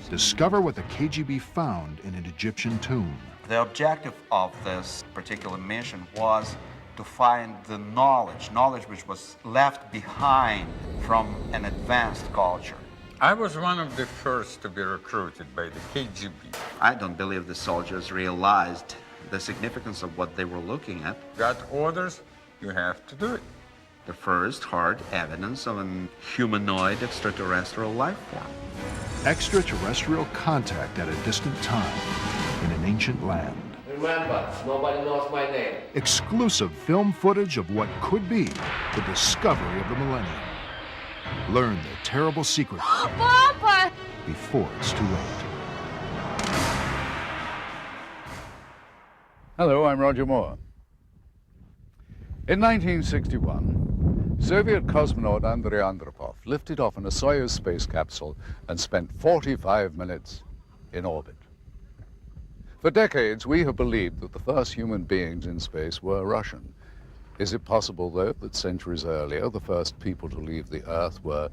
discover what the KGB found in an Egyptian tomb. The objective of this particular mission was to find the knowledge which was left behind from an advanced culture. I was one of the first to be recruited by the KGB. I don't believe the soldiers realized the significance of what they were looking at. Got orders, you have to do it. The first hard evidence of an humanoid extraterrestrial life form. Extraterrestrial contact at a distant time in an ancient land. Remember, nobody knows my name. Exclusive film footage of what could be the discovery of the millennium. Learn the terrible secret Papa! before it's too late. Hello, I'm Roger Moore. In 1961, Soviet cosmonaut Andrei Andropov lifted off in a Soyuz space capsule and spent 45 minutes in orbit. For decades, we have believed that the first human beings in space were Russian. Is it possible, though, that centuries earlier, the first people to leave the Earth were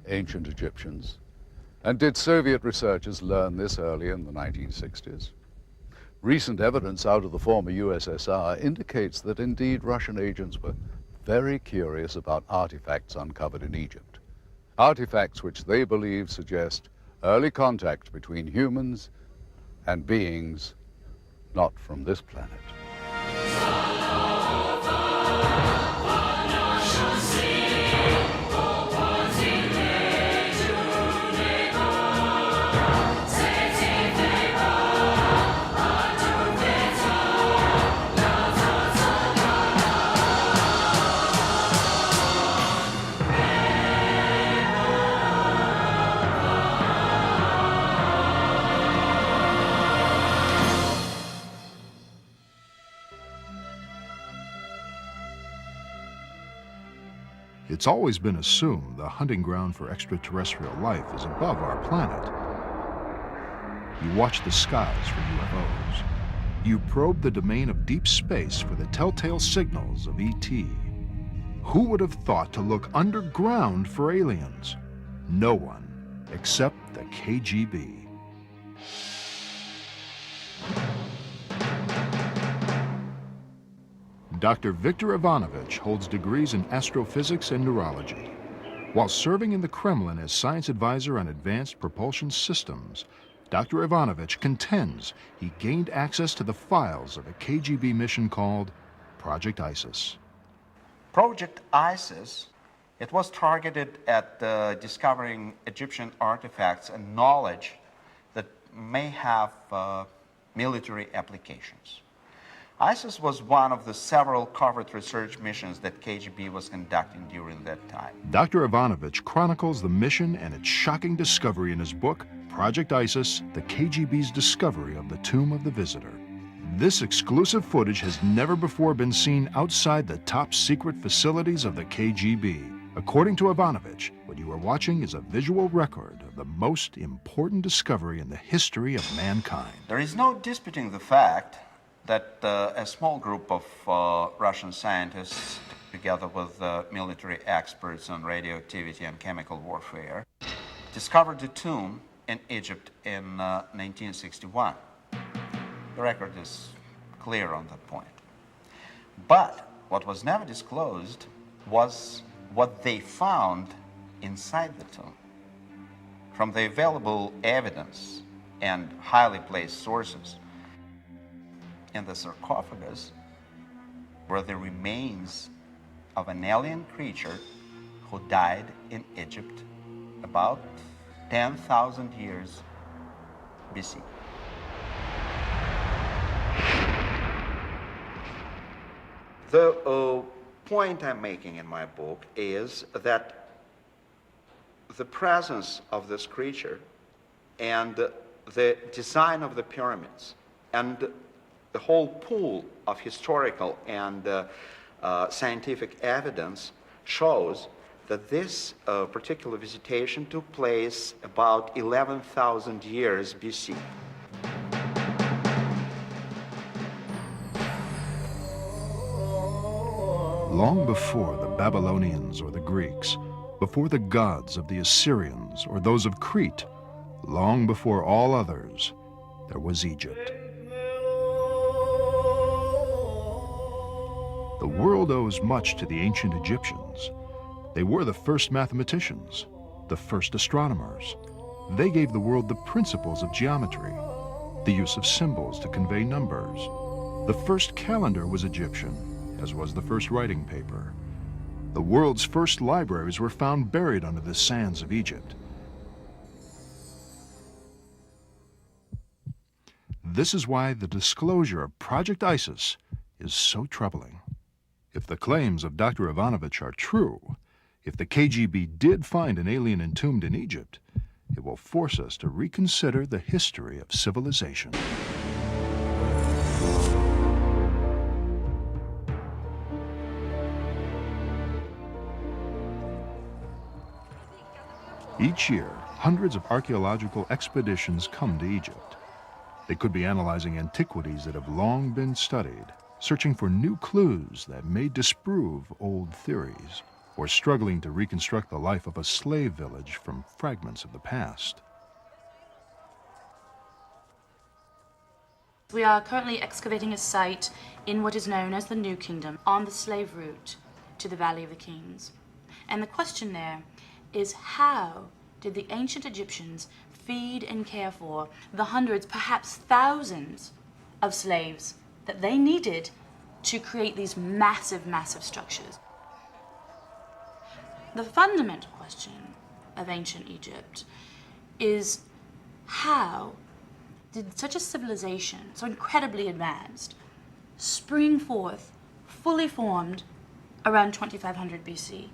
ancient Egyptians? And did Soviet researchers learn this early in the 1960s? Recent evidence out of the former URSS indicates that indeed Russian agents were very curious about artifacts uncovered in Egypt. Artifacts which they believe suggest early contact between humans and beings not from this planet. It's always been assumed the hunting ground for extraterrestrial life is above our planet. You watch the skies for UFOs. You probe the domain of deep space for the telltale signals of ET. Who would have thought to look underground for aliens? No one, except the KGB. Dr. Viktor Ivanovich holds degrees in astrophysics and neurology. While serving in the Kremlin as science advisor on advanced propulsion systems, Dr. Ivanovich contends he gained access to the files of a KGB mission called Project ISIS. Project ISIS, it was targeted at discovering Egyptian artifacts and knowledge that may have military applications. ISIS was one of the several covert research missions that KGB was conducting during that time. Dr. Ivanovich chronicles the mission and its shocking discovery in his book, Project ISIS, the KGB's discovery of the Tomb of the Visitor. This exclusive footage has never before been seen outside the top secret facilities of the KGB. According to Ivanovich, what you are watching is a visual record of the most important discovery in the history of mankind. There is no disputing the fact that a small group of Russian scientists, together with military experts on radioactivity and chemical warfare, discovered the tomb in Egypt in 1961. The record is clear on that point. But what was never disclosed was what they found inside the tomb. From the available evidence and highly placed sources, in the sarcophagus were the remains of an alien creature who died in Egypt about 10,000 years BC. The point I'm making in my book is that the presence of this creature and the design of the pyramids and the whole pool of historical and scientific evidence shows that this particular visitation took place about 11,000 years BC. Long before the Babylonians or the Greeks, before the gods of the Assyrians or those of Crete, Long before all others, there was Egypt. The world owes much to the ancient Egyptians. They were the first mathematicians, the first astronomers. They gave the world the principles of geometry, the use of symbols to convey numbers. The first calendar was Egyptian, as was the first writing paper. The world's first libraries were found buried under the sands of Egypt. This is why the disclosure of Project ISIS is so troubling. If the claims of Dr. Ivanovich are true, if the KGB did find an alien entombed in Egypt, it will force us to reconsider the history of civilization. Each year, hundreds of archaeological expeditions come to Egypt. They could be analyzing antiquities that have long been studied, searching for new clues that may disprove old theories, or struggling to reconstruct the life of a slave village from fragments of the past. We are currently excavating a site in what is known as the New Kingdom on the slave route to the Valley of the Kings. And the question there is, how did the ancient Egyptians feed and care for the hundreds, perhaps thousands of slaves that they needed to create these massive, massive structures? The fundamental question of ancient Egypt is, how did such a civilization, so incredibly advanced, spring forth, fully formed, around 2500 BC?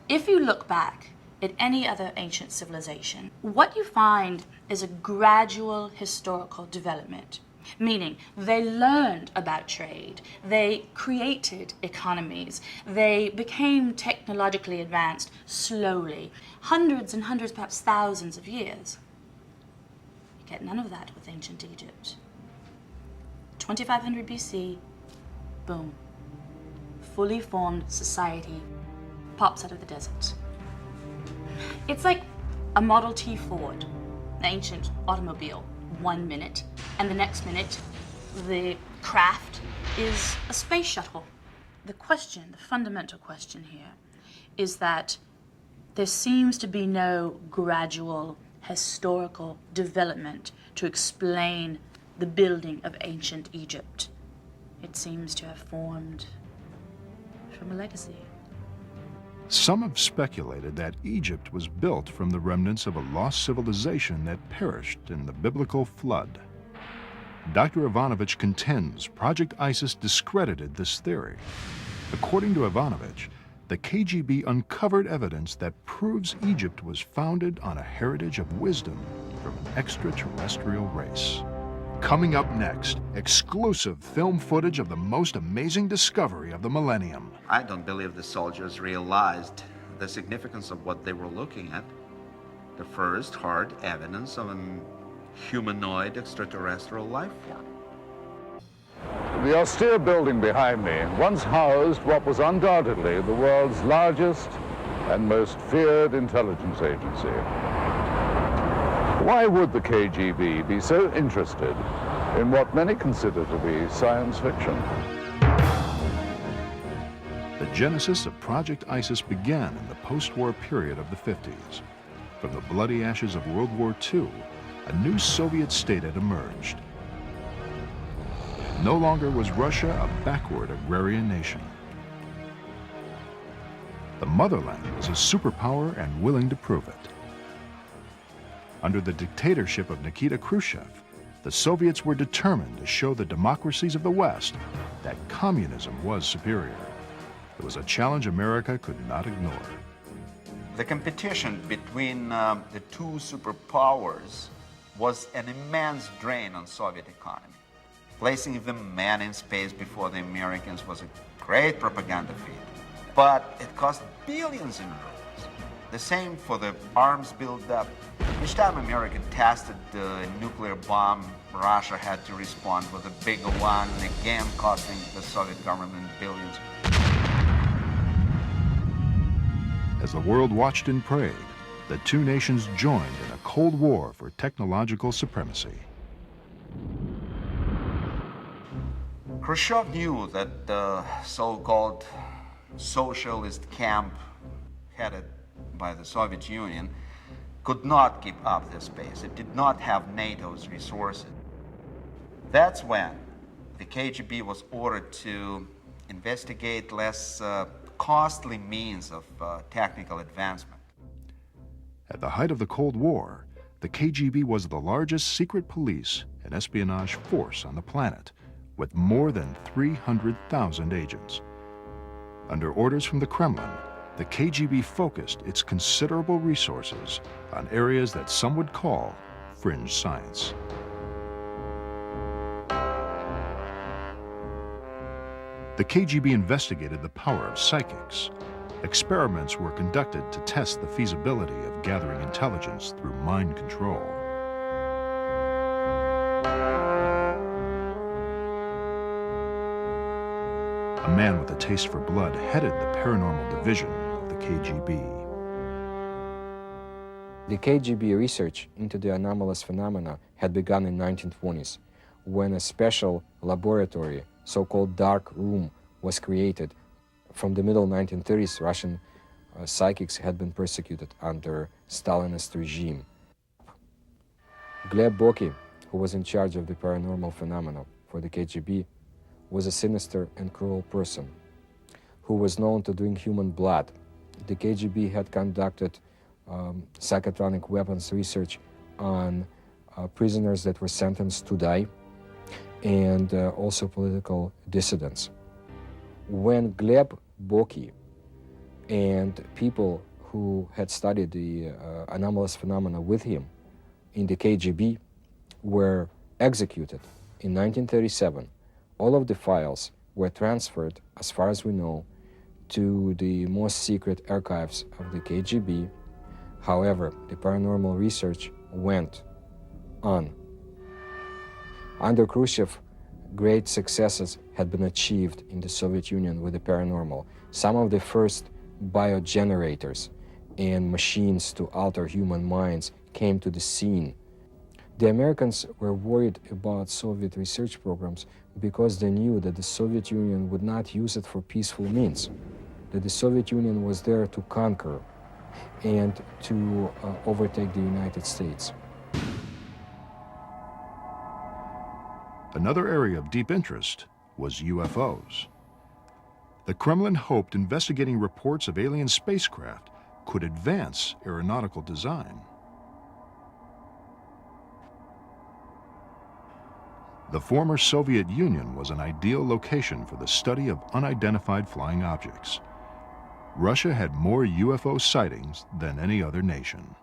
If you look back at any other ancient civilization, what you find is a gradual historical development. Meaning, they learned about trade, they created economies, they became technologically advanced slowly, hundreds and hundreds, perhaps thousands of years. You get none of that with ancient Egypt. 2500 BC, boom, fully formed society pops out of the desert. It's like a Model T Ford, an ancient automobile. 1 minute, and the next minute, the craft is a space shuttle. The question, the fundamental question here, is that there seems to be no gradual historical development to explain the building of ancient Egypt. It seems to have formed from a legacy. Some have speculated that Egypt was built from the remnants of a lost civilization that perished in the biblical flood. Dr. Ivanovich contends Project ISIS discredited this theory. According to Ivanovich, the KGB uncovered evidence that proves Egypt was founded on a heritage of wisdom from an extraterrestrial race. Coming up next, exclusive film footage of the most amazing discovery of the millennium. I don't believe the soldiers realized the significance of what they were looking at. The first hard evidence of an humanoid extraterrestrial life form. The austere building behind me once housed what was undoubtedly the world's largest and most feared intelligence agency. Why would the KGB be so interested in what many consider to be science fiction? The genesis of Project ISIS began in the post-war period of the 50s. From the bloody ashes of World War II, a new Soviet state had emerged. No longer was Russia a backward agrarian nation. The motherland was a superpower and willing to prove it. Under the dictatorship of Nikita Khrushchev, the Soviets were determined to show the democracies of the West that communism was superior. It was a challenge America could not ignore. The competition between the two superpowers was an immense drain on Soviet economy. Placing the man in space before the Americans was a great propaganda feat, but it cost billions in rubles. The same for the arms buildup. Each time America tested the nuclear bomb, Russia had to respond with a bigger one, again costing the Soviet government billions. As the world watched and prayed, the two nations joined in a Cold War for technological supremacy. Khrushchev knew that the so-called socialist camp headed by the Soviet Union could not keep up this pace. It did not have NATO's resources. That's when the KGB was ordered to investigate less costly means of technical advancement. At the height of the Cold War, the KGB was the largest secret police and espionage force on the planet, with more than 300,000 agents. Under orders from the Kremlin, the KGB focused its considerable resources on areas that some would call fringe science. The KGB investigated the power of psychics. Experiments were conducted to test the feasibility of gathering intelligence through mind control. A man with a taste for blood headed the paranormal division of the KGB. The KGB research into the anomalous phenomena had begun in 1920s, when a special laboratory, so-called dark room, was created. From the middle 1930s, Russian psychics had been persecuted under Stalinist regime. Gleb Boki, who was in charge of the paranormal phenomena for the KGB, was a sinister and cruel person who was known to drink human blood. The KGB had conducted psychotronic weapons research on prisoners that were sentenced to die, and also political dissidents. When Gleb Boki and people who had studied the anomalous phenomena with him in the KGB were executed in 1937, all of the files were transferred, as far as we know, to the most secret archives of the KGB. However, the paranormal research went on. Under Khrushchev, great successes had been achieved in the Soviet Union with the paranormal. Some of the first biogenerators and machines to alter human minds came to the scene. The Americans were worried about Soviet research programs because they knew that the Soviet Union would not use it for peaceful means, that the Soviet Union was there to conquer and to overtake the United States. Another area of deep interest was UFOs. The Kremlin hoped investigating reports of alien spacecraft could advance aeronautical design. The former Soviet Union was an ideal location for the study of unidentified flying objects. Russia had more UFO sightings than any other nation.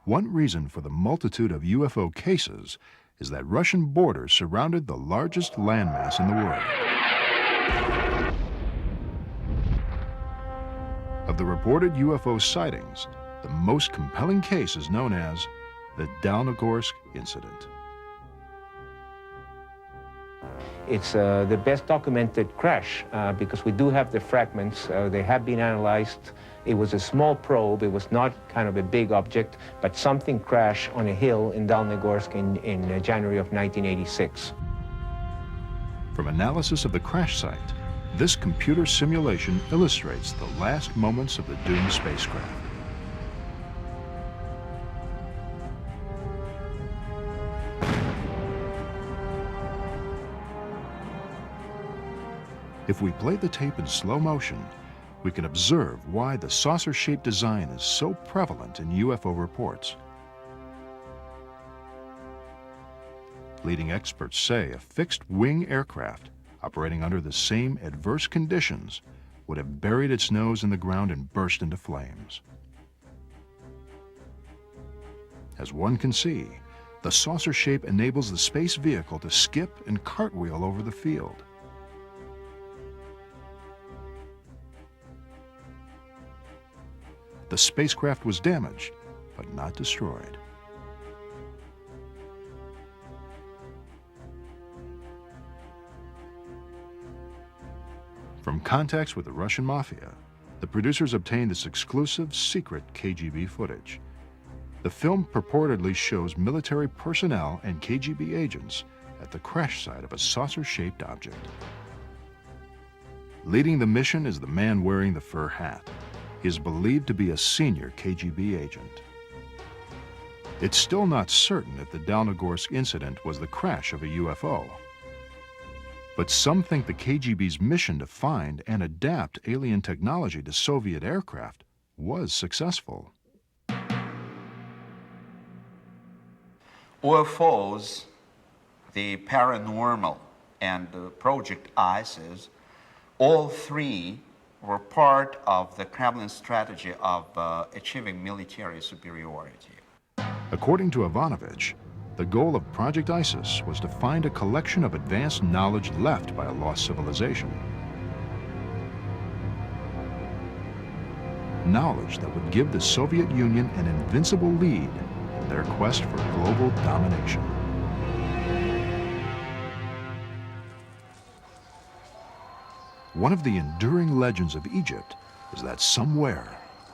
One reason for the multitude of UFO cases is that Russian borders surrounded the largest landmass in the world. Of the reported UFO sightings, the most compelling case is known as the Dalnogorsk incident. It's the best documented crash because we do have the fragments. They have been analyzed. It was a small probe. It was not kind of a big object, but something crashed on a hill in Dalnogorsk in January of 1986. From analysis of the crash site, this computer simulation illustrates the last moments of the doomed spacecraft. If we play the tape in slow motion, we can observe why the saucer-shaped design is so prevalent in UFO reports. Leading experts say a fixed-wing aircraft operating under the same adverse conditions would have buried its nose in the ground and burst into flames. As one can see, the saucer shape enables the space vehicle to skip and cartwheel over the field. The spacecraft was damaged, but not destroyed. From contacts with the Russian mafia, the producers obtained this exclusive, secret KGB footage. The film purportedly shows military personnel and KGB agents at the crash site of a saucer-shaped object. Leading the mission is the man wearing the fur hat. He is believed to be a senior KGB agent. It's still not certain if the Dalnogorsk incident was the crash of a UFO. But some think the KGB's mission to find and adapt alien technology to Soviet aircraft was successful. UFOs, the paranormal, and Project ISIS, all three were part of the Kremlin strategy of achieving military superiority. According to Ivanovich, the goal of Project ISIS was to find a collection of advanced knowledge left by a lost civilization. Knowledge that would give the Soviet Union an invincible lead in their quest for global domination. One of the enduring legends of Egypt is that somewhere,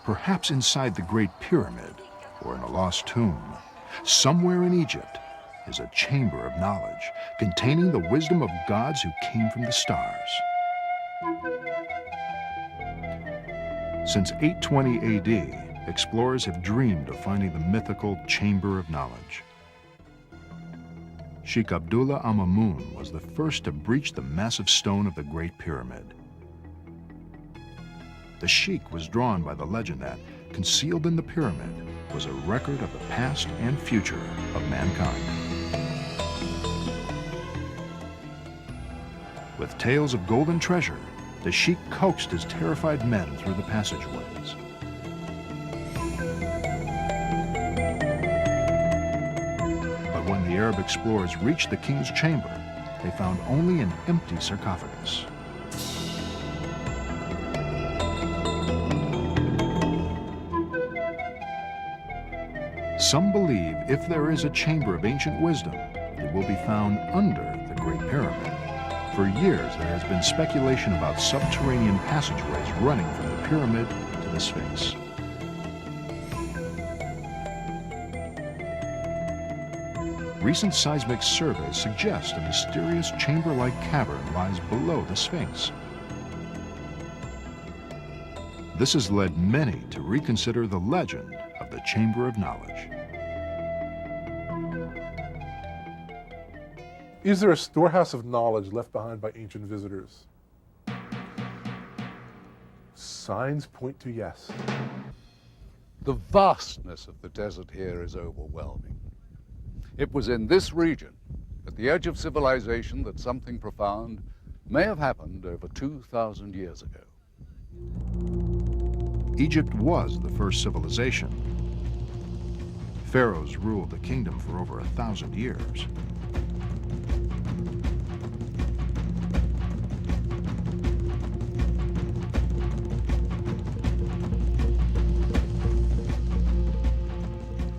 perhaps inside the Great Pyramid or in a lost tomb, somewhere in Egypt is a chamber of knowledge containing the wisdom of gods who came from the stars. Since 820 AD, explorers have dreamed of finding the mythical Chamber of Knowledge. Sheikh Abdullah al-Mamun was the first to breach the massive stone of the Great Pyramid. The Sheikh was drawn by the legend that, concealed in the pyramid, was a record of the past and future of mankind. With tales of golden treasure, the Sheikh coaxed his terrified men through the passageways. But when the Arab explorers reached the king's chamber, they found only an empty sarcophagus. Some believe if there is a chamber of ancient wisdom, it will be found under the Great Pyramid. For years, there has been speculation about subterranean passageways running from the pyramid to the Sphinx. Recent seismic surveys suggest a mysterious chamber-like cavern lies below the Sphinx. This has led many to reconsider the legend of the Chamber of Knowledge. Is there a storehouse of knowledge left behind by ancient visitors? Signs point to yes. The vastness of the desert here is overwhelming. It was in this region, at the edge of civilization, that something profound may have happened over 2,000 years ago. Egypt was the first civilization. Pharaohs ruled the kingdom for over 1,000 years.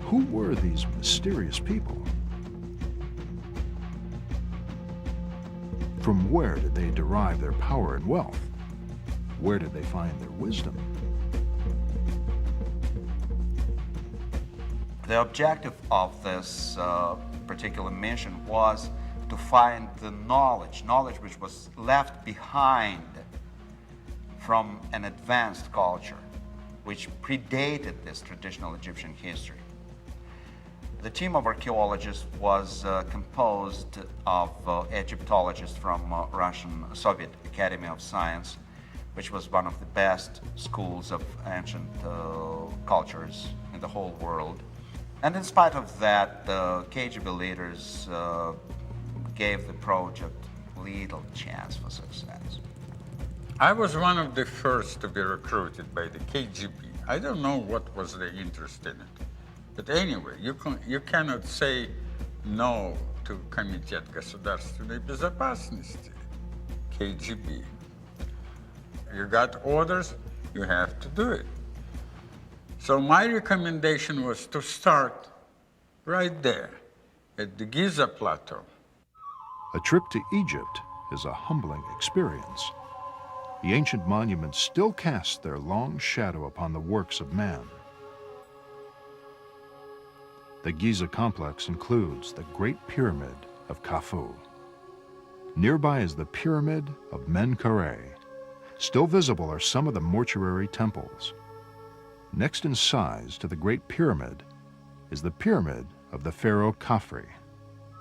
Who were these mysterious people? From where did they derive their power and wealth? Where did they find their wisdom? The objective of this particular mission was to find the knowledge which was left behind from an advanced culture which predated this traditional Egyptian history. The team of archaeologists was composed of Egyptologists from Soviet Academy of Science, which was one of the best schools of ancient cultures in the whole world. And in spite of that, the KGB leaders gave the project little chance for success. I was one of the first to be recruited by the KGB. I don't know what was their interest in it. But anyway, you cannot say no to Комитет государственной безопасности, KGB. You got orders, you have to do it. So my recommendation was to start right there, at the Giza Plateau. A trip to Egypt is a humbling experience. the ancient monuments still cast their long shadow upon the works of man. The Giza complex includes the Great Pyramid of Khufu. Nearby is the Pyramid of Menkaure. Still visible are some of the mortuary temples. Next in size to the Great Pyramid is the Pyramid of the Pharaoh Khafre.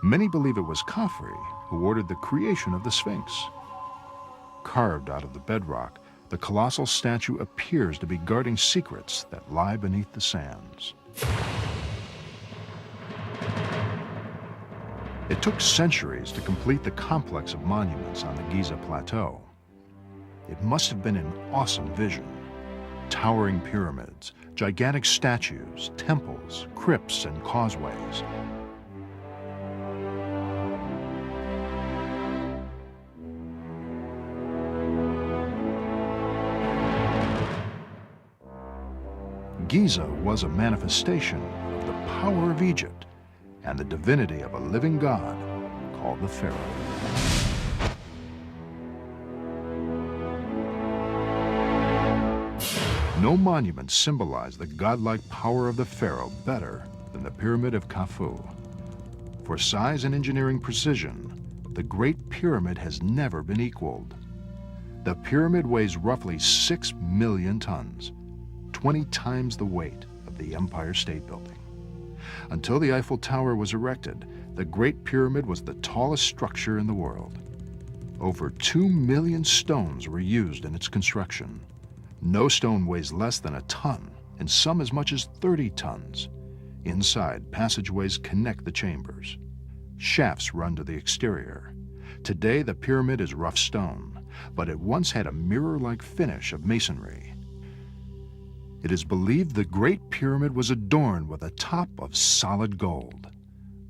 Many believe it was Khafre who ordered the creation of the Sphinx. Carved out of the bedrock, the colossal statue appears to be guarding secrets that lie beneath the sands. It took centuries to complete the complex of monuments on the Giza Plateau. It must have been an awesome vision. Towering pyramids, gigantic statues, temples, crypts, and causeways. Giza was a manifestation of the power of Egypt and the divinity of a living god called the Pharaoh. No monument symbolized the godlike power of the Pharaoh better than the Pyramid of Khufu. For size and engineering precision, the Great Pyramid has never been equaled. The pyramid weighs roughly 6 million tons, 20 times the weight of the Empire State Building. Until the Eiffel Tower was erected, the Great Pyramid was the tallest structure in the world. Over 2 million stones were used in its construction. No stone weighs less than a ton, and some as much as 30 tons. Inside, passageways connect the chambers. Shafts run to the exterior. Today, the pyramid is rough stone, but it once had a mirror-like finish of masonry. It is believed the Great Pyramid was adorned with a top of solid gold.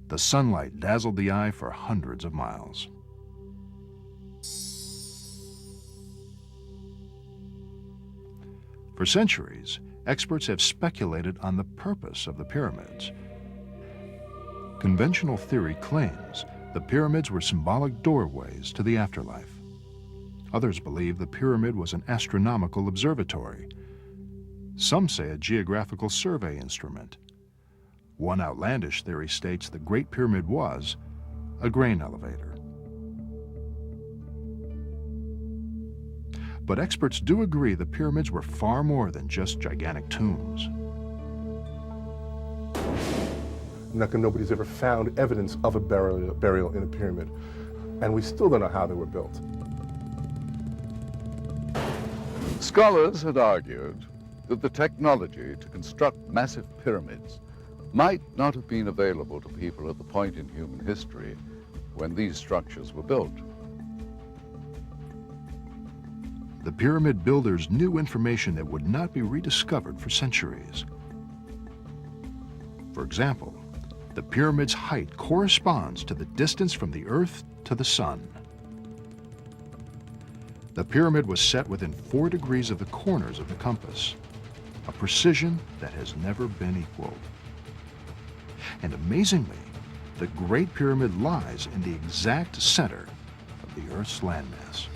The sunlight dazzled the eye for hundreds of miles. For centuries, experts have speculated on the purpose of the pyramids. Conventional theory claims the pyramids were symbolic doorways to the afterlife. Others believe the pyramid was an astronomical observatory. Some say a geographical survey instrument. One outlandish theory states the Great Pyramid was a grain elevator. But experts do agree the pyramids were far more than just gigantic tombs. Nobody's ever found evidence of a burial in a pyramid, and we still don't know how they were built. Scholars had argued that the technology to construct massive pyramids might not have been available to people at the point in human history when these structures were built. The pyramid builders knew information that would not be rediscovered for centuries. For example, the pyramid's height corresponds to the distance from the Earth to the Sun. The pyramid was set within 4 degrees of the corners of the compass, a precision that has never been equaled. And amazingly, the Great Pyramid lies in the exact center of the Earth's landmass.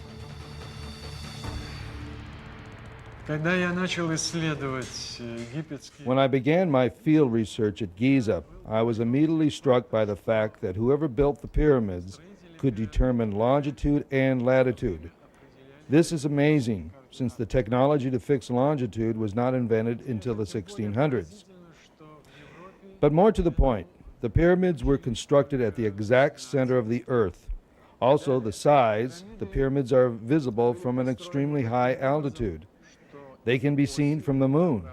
When I began my field research at Giza, I was immediately struck by the fact that whoever built the pyramids could determine longitude and latitude. This is amazing, since the technology to fix longitude was not invented until the 1600s. But more to the point, the pyramids were constructed at the exact center of the Earth. Also, the size, the pyramids are visible from an extremely high altitude. They can be seen from the moon.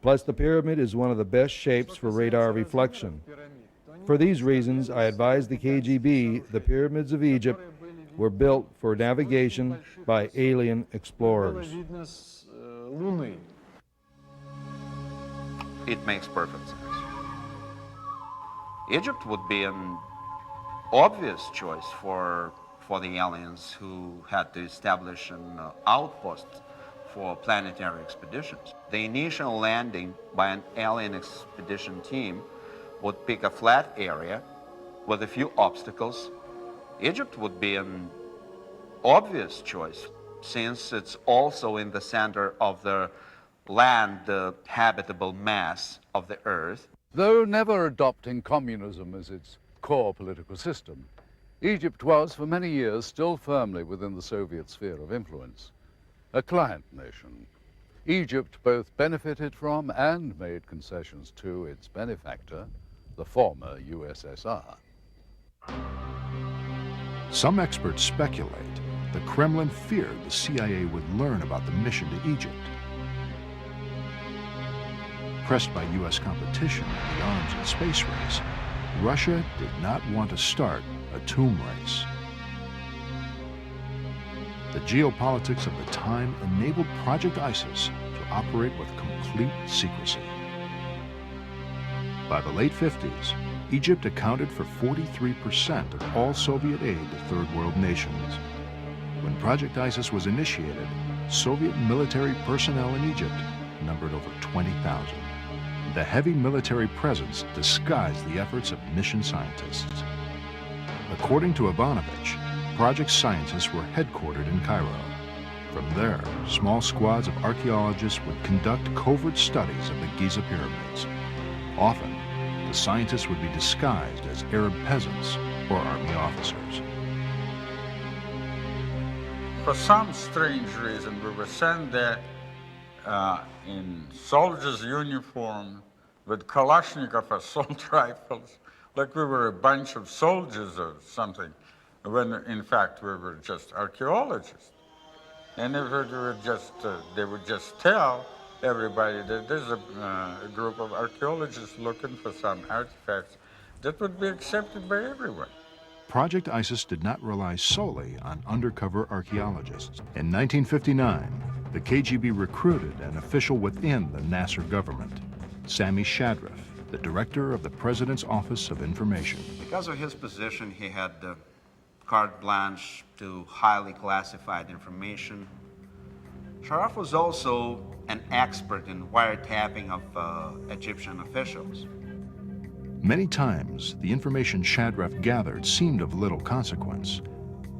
Plus, the pyramid is one of the best shapes for radar reflection. For these reasons, I advise the KGB the pyramids of Egypt were built for navigation by alien explorers. It makes perfect sense. Egypt would be an obvious choice for the aliens who had to establish an outpost for planetary expeditions. The initial landing by an alien expedition team would pick a flat area with a few obstacles. Egypt would be an obvious choice since it's also in the center of the land habitable mass of the Earth. Though never adopting communism as its core political system, Egypt was for many years still firmly within the Soviet sphere of influence, a client nation. Egypt both benefited from and made concessions to its benefactor, the former USSR. Some experts speculate the Kremlin feared the CIA would learn about the mission to Egypt. Pressed by U.S. competition in the arms and space race, Russia did not want to start a tomb race. The geopolitics of the time enabled Project ISIS to operate with complete secrecy. By the late 50s, Egypt accounted for 43% of all Soviet aid to Third World nations. When Project ISIS was initiated, Soviet military personnel in Egypt numbered over 20,000. The heavy military presence disguised the efforts of mission scientists. According to Ivanovich, project scientists were headquartered in Cairo. From there, small squads of archaeologists would conduct covert studies of the Giza pyramids. Often, the scientists would be disguised as Arab peasants or army officers. For some strange reason, we were sent there in soldiers' uniform with Kalashnikov assault rifles, like we were a bunch of soldiers or something, when in fact we were just archaeologists. And if it were just, they would just tell everybody that there's a group of archaeologists looking for some artifacts that would be accepted by everyone. Project ISIS did not rely solely on undercover archaeologists. In 1959, the KGB recruited an official within the Nasser government, Sami Shadrov, the director of the President's Office of Information. Because of his position, he had carte blanche to highly classified information. Sharaf was also an expert in wiretapping of Egyptian officials. Many times, the information Shadrov gathered seemed of little consequence.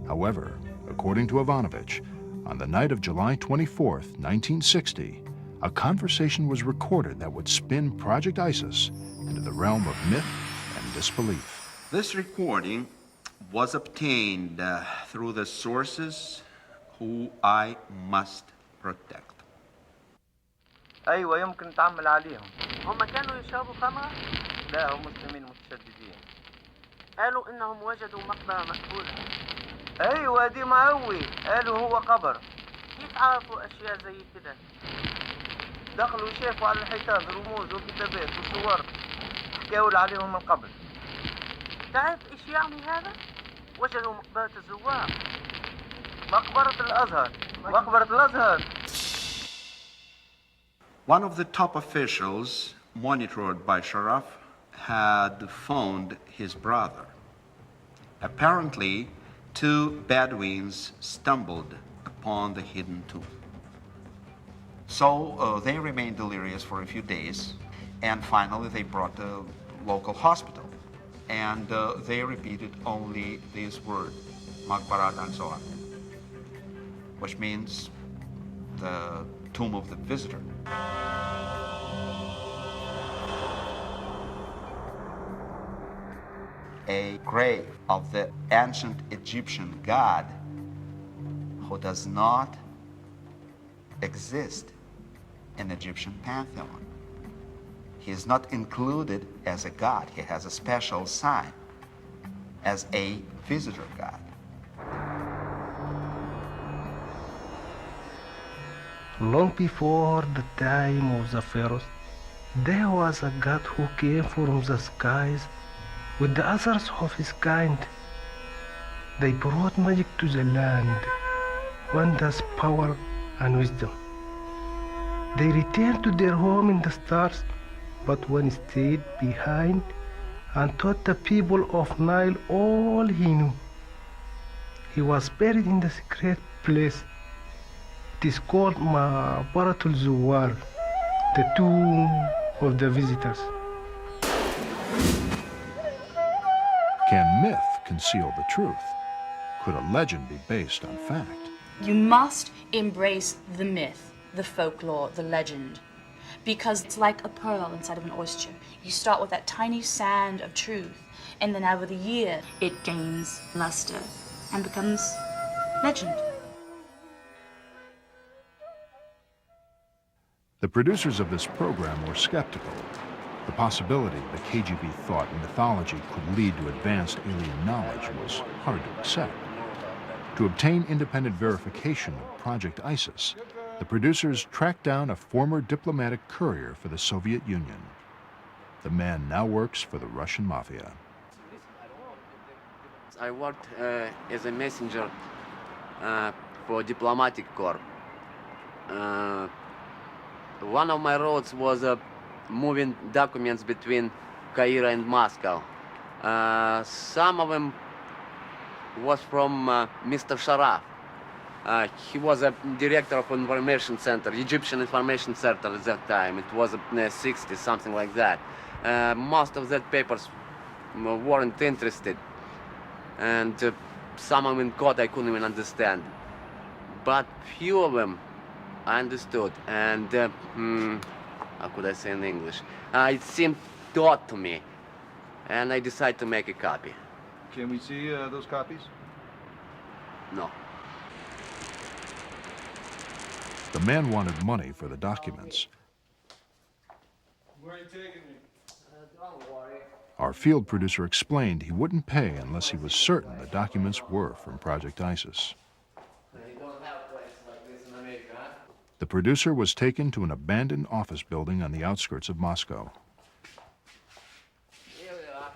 However, according to Ivanovich, on the night of July 24th, 1960, a conversation was recorded that would spin Project ISIS into the realm of myth and disbelief. This recording was obtained through the sources who I must protect. أيوة يمكن تعمل عليهم. هم كانوا يشربوا خمرة؟ لا هم مسلمين متشددين. قالوا إنهم وجدوا مقبرة مقفولة. أيوة دي معوي، قالوا هو قبر. كيف عرفوا أشياء زي كده؟ دخلوا شافوا على الحيطان رموز وكتابات وصور حكاوا عليهم من قبل. تعرف إيش يعني هذا؟ وجدوا مقبرة الزوار. مقبرة الأزهر. مقبرة الأزهر. One of the top officials monitored by Sharaf had phoned his brother. Apparently, two Bedouins stumbled upon the hidden tomb. So they remained delirious for a few days, and finally they brought the local hospital. And they repeated only this word, Maqbarat al-Zohar, which means the tomb of the visitor. A grave of the ancient Egyptian god who does not exist in Egyptian pantheon. He is not included as a god. He has a special sign as a visitor god. Long before the time of the pharaohs, there was a god who came from the skies with the others of his kind. They brought magic to the land, wonders, power, and wisdom. They returned to their home in the stars, but one stayed behind and taught the people of Nile all he knew. He was buried in the secret place. It is called Maqbaratul Zuwar, the tomb of the visitors. Can myth conceal the truth? Could a legend be based on fact? You must embrace the myth, the folklore, the legend, because it's like a pearl inside of an oyster. You start with that tiny sand of truth, and then over the year, it gains luster and becomes legend. The producers of this program were skeptical. The possibility the KGB thought mythology could lead to advanced alien knowledge was hard to accept. To obtain independent verification of Project ISIS, the producers tracked down a former diplomatic courier for the Soviet Union. The man now works for the Russian mafia. I worked as a messenger for diplomatic corps. One of my roles was moving documents between Cairo and Moscow. Some of them was from Mr. Sharaf. He was a director of information center, Egyptian information center at that time. It was in the 60s, something like that. Most of that papers weren't interested. And some of them in code I couldn't even understand. But few of them I understood. And how could I say in English? It seemed taught to me. And I decided to make a copy. Can we see those copies? No. The man wanted money for the documents. Where are you taking me? Don't worry. Our field producer explained he wouldn't pay unless he was certain the documents were from Project ISIS. You don't have a place like this in America, huh? The producer was taken to an abandoned office building on the outskirts of Moscow. Here we are.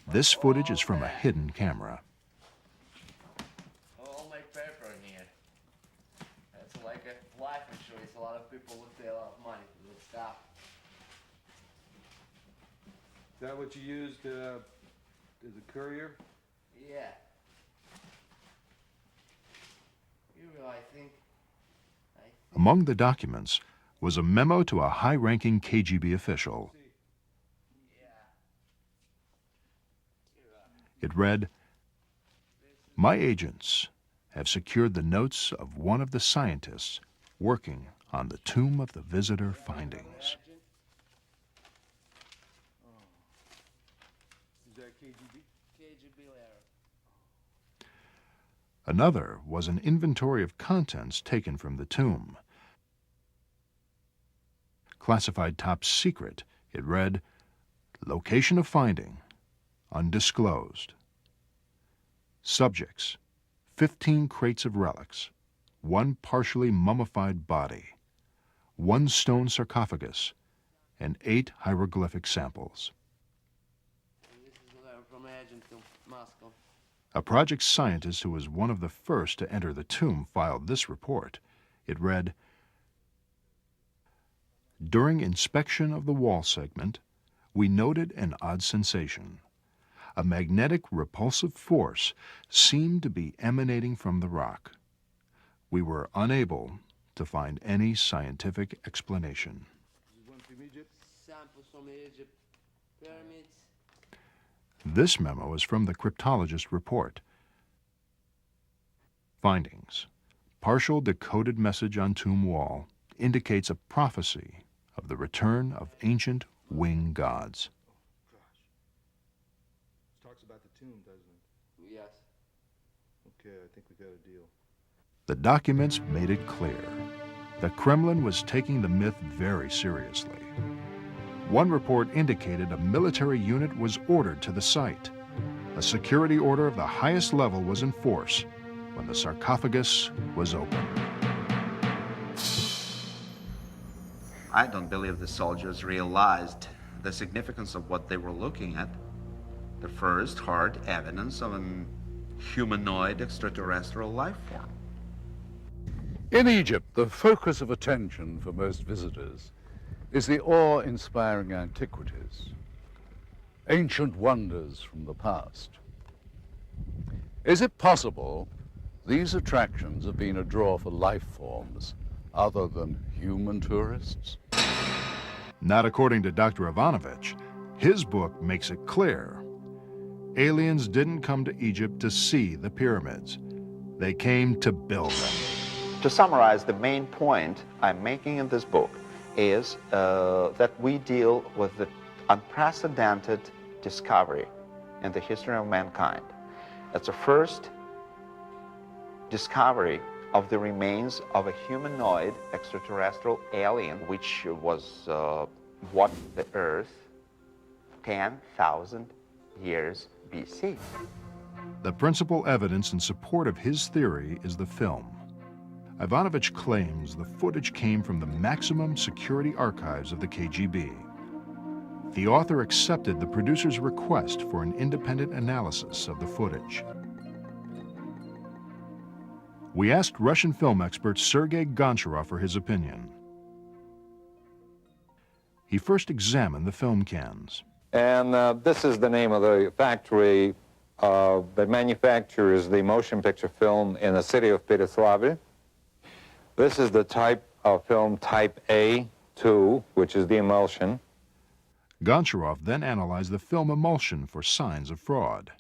This footage is from a hidden camera. All my paper in here. It's like a life insurance. A lot of people would pay a lot of money for this stuff. Is that what you used as a courier? Yeah. You know, I think. Among the documents was a memo to a high-ranking KGB official. It read, "My agents have secured the notes of one of the scientists working on the Tomb of the Visitor findings." Is that KGB? KGB letter. Another was an inventory of contents taken from the tomb. Classified top secret, it read, "Location of finding, undisclosed. Subjects, 15 crates of relics, 1 partially mummified body, 1 stone sarcophagus, and 8 hieroglyphic samples." This is a letter from agent to Moscow. A project scientist who was one of the first to enter the tomb filed this report. It read, "During inspection of the wall segment, we noted an odd sensation. A magnetic repulsive force seemed to be emanating from the rock. We were unable to find any scientific explanation." Samples from Egypt, pyramids. This memo is from the cryptologist report. Findings. Partial decoded message on tomb wall indicates a prophecy of the return of ancient wing gods. It talks about the tomb, doesn't it? Yes. Okay, I think we got a deal. The documents made it clear. The Kremlin was taking the myth very seriously. One report indicated a military unit was ordered to the site. A security order of the highest level was in force when the sarcophagus was opened. I don't believe the soldiers realized the significance of what they were looking at. The first hard evidence of an humanoid extraterrestrial life form. In Egypt, the focus of attention for most visitors is the awe-inspiring antiquities, ancient wonders from the past. Is it possible these attractions have been a draw for life forms other than human tourists? Not according to Dr. Ivanovich. His book makes it clear. Aliens didn't come to Egypt to see the pyramids. They came to build them. To summarize, the main point I'm making in this book is that we deal with the unprecedented discovery in the history of mankind. It's the first discovery of the remains of a humanoid extraterrestrial alien, which was walked the Earth 10,000 years BC. The principal evidence in support of his theory is the film. Ivanovich claims the footage came from the maximum security archives of the KGB. The author accepted the producer's request for an independent analysis of the footage. We asked Russian film expert Sergei Goncharov for his opinion. He first examined the film cans. And this is the name of the factory that manufactures the motion picture film in the city of Pereslavl. This is the type of film type A2, which is the emulsion. Goncharov then analyzed the film emulsion for signs of fraud.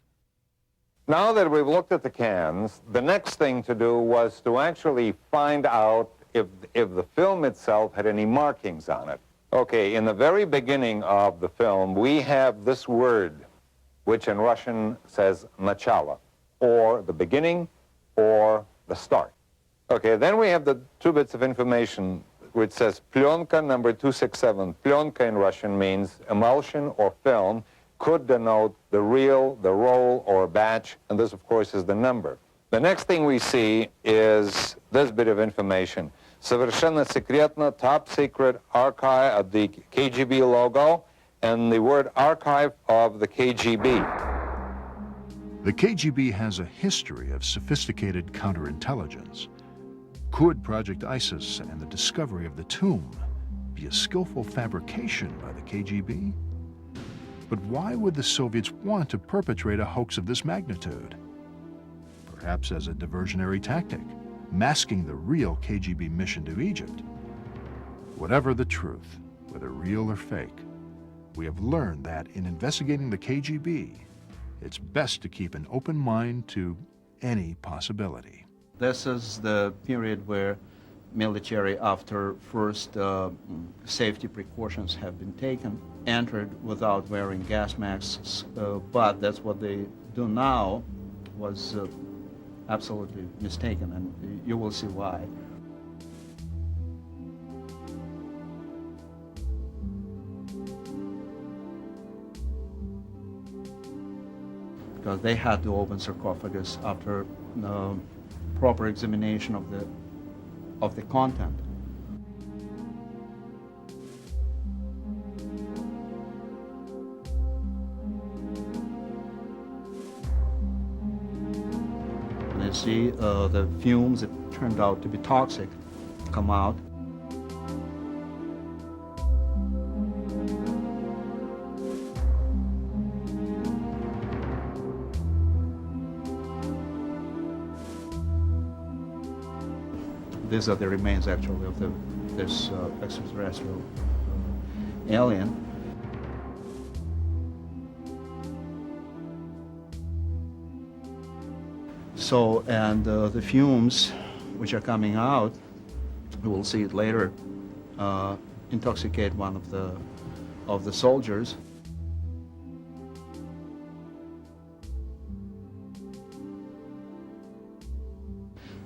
Now that we've looked at the cans, the next thing to do was to actually find out if the film itself had any markings on it. Okay, in the very beginning of the film, we have this word, which in Russian says начало, or the beginning, or the start. Okay, then we have the two bits of information which says plyonka number 267. Plyonka in Russian means emulsion or film, could denote the reel, the roll, or a batch, and this, of course, is the number. The next thing we see is this bit of information. Совершенно секретно, top secret archive of the KGB logo, and the word archive of the KGB. The KGB has a history of sophisticated counterintelligence. Could Project ISIS and the discovery of the tomb be a skillful fabrication by the KGB? But why would the Soviets want to perpetrate a hoax of this magnitude? Perhaps as a diversionary tactic, masking the real KGB mission to Egypt. Whatever the truth, whether real or fake, we have learned that in investigating the KGB, it's best to keep an open mind to any possibility. This is the period where military, after first safety precautions have been taken, entered without wearing gas masks, but that's what they do now was absolutely mistaken, and you will see why. Because they had to open sarcophagus after proper examination of the content. And you see the fumes that turned out to be toxic come out. These are the remains, actually, of this extraterrestrial alien. So, and the fumes which are coming out, we will see it later, intoxicate one of the soldiers.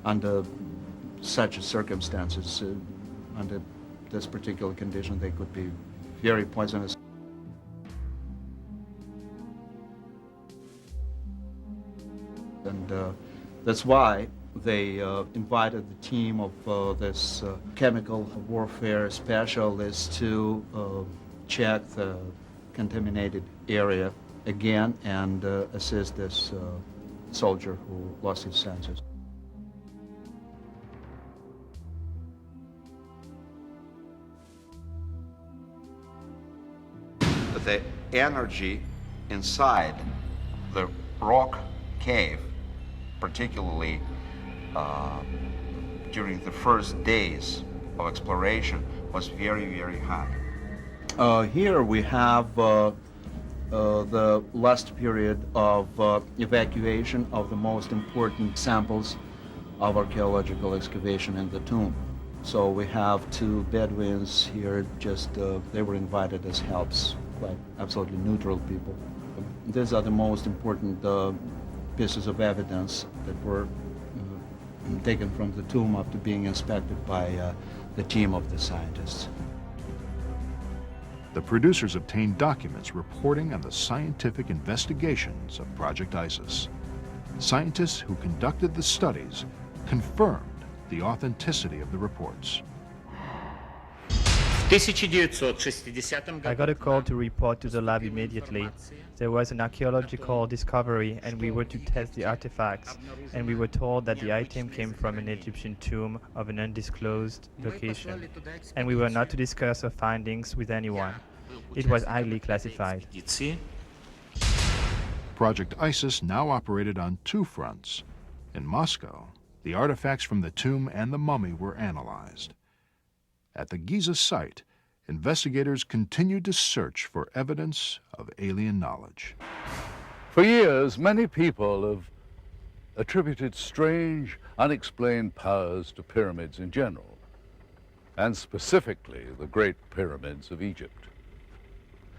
Under such circumstances, under this particular condition, they could be very poisonous. And that's why they invited the team of this chemical warfare specialists to check the contaminated area again and assist this soldier who lost his senses. The energy inside the rock cave, particularly during the first days of exploration, was very, very high. Here we have the last period of evacuation of the most important samples of archaeological excavation in the tomb. So we have two Bedouins here, just they were invited as helps, like absolutely neutral people. These are the most important pieces of evidence that were taken from the tomb after being inspected by the team of the scientists. The producers obtained documents reporting on the scientific investigations of Project ISIS. Scientists who conducted the studies confirmed the authenticity of the reports. I got a call to report to the lab immediately. There was an archaeological discovery and we were to test the artifacts, and we were told that the item came from an Egyptian tomb of an undisclosed location, and we were not to discuss our findings with anyone. It was highly classified. Project ISIS now operated on two fronts. In Moscow, the artifacts from the tomb and the mummy were analyzed. At the Giza site, investigators continued to search for evidence of alien knowledge. For years, many people have attributed strange, unexplained powers to pyramids in general, and specifically the Great Pyramids of Egypt.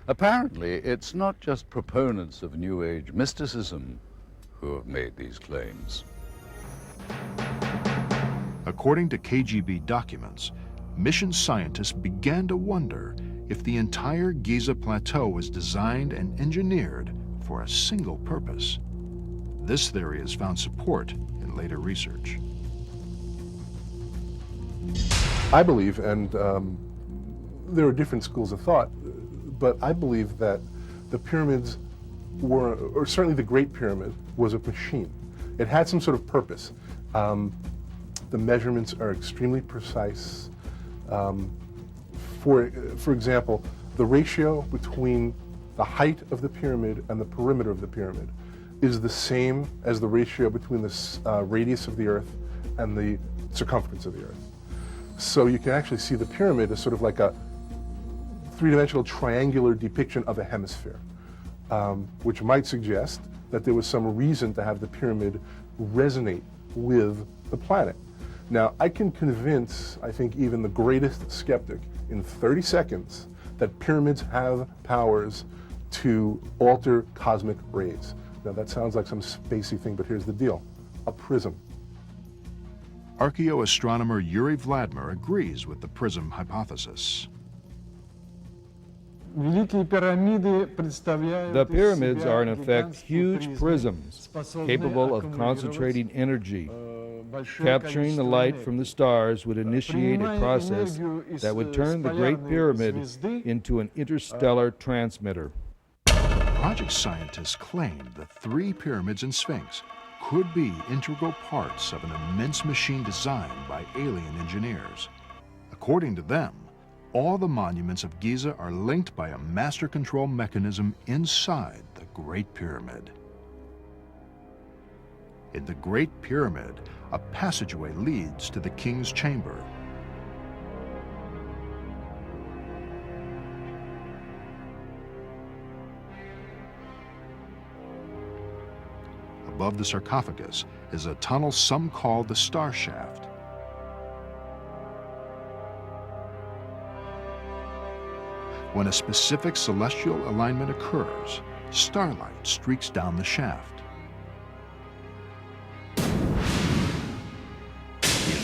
Apparently, it's not just proponents of New Age mysticism who have made these claims. According to KGB documents, mission scientists began to wonder if the entire Giza Plateau was designed and engineered for a single purpose. This theory has found support in later research. I believe, and there are different schools of thought, but I believe that the pyramids were, or certainly the Great Pyramid, was a machine. It had some sort of purpose. The measurements are extremely precise. For example, the ratio between the height of the pyramid and the perimeter of the pyramid is the same as the ratio between the radius of the Earth and the circumference of the Earth. So you can actually see the pyramid as sort of like a three-dimensional triangular depiction of a hemisphere, which might suggest that there was some reason to have the pyramid resonate with the planet. Now, I can convince, I think, even the greatest skeptic in 30 seconds that pyramids have powers to alter cosmic rays. Now, that sounds like some spacey thing, but here's the deal: a prism. Archaeoastronomer Yuri Vladimir agrees with the prism hypothesis. The pyramids are in effect huge prisms capable of concentrating energy. Capturing the light from the stars would initiate a process that would turn the Great Pyramid into an interstellar transmitter. Project scientists claimed the three pyramids and Sphinx could be integral parts of an immense machine designed by alien engineers. According to them, all the monuments of Giza are linked by a master control mechanism inside the Great Pyramid. In the Great Pyramid, a passageway leads to the king's chamber. Above the sarcophagus is a tunnel some call the Star Shaft. When a specific celestial alignment occurs, starlight streaks down the shaft.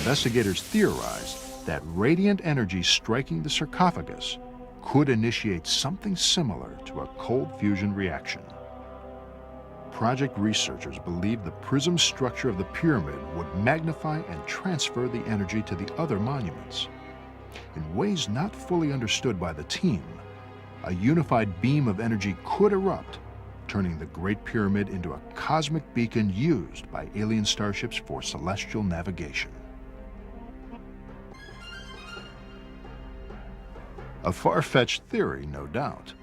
Investigators theorized that radiant energy striking the sarcophagus could initiate something similar to a cold fusion reaction. Project researchers believe the prism structure of the pyramid would magnify and transfer the energy to the other monuments. In ways not fully understood by the team, a unified beam of energy could erupt, turning the Great Pyramid into a cosmic beacon used by alien starships for celestial navigation. A far-fetched theory, no doubt,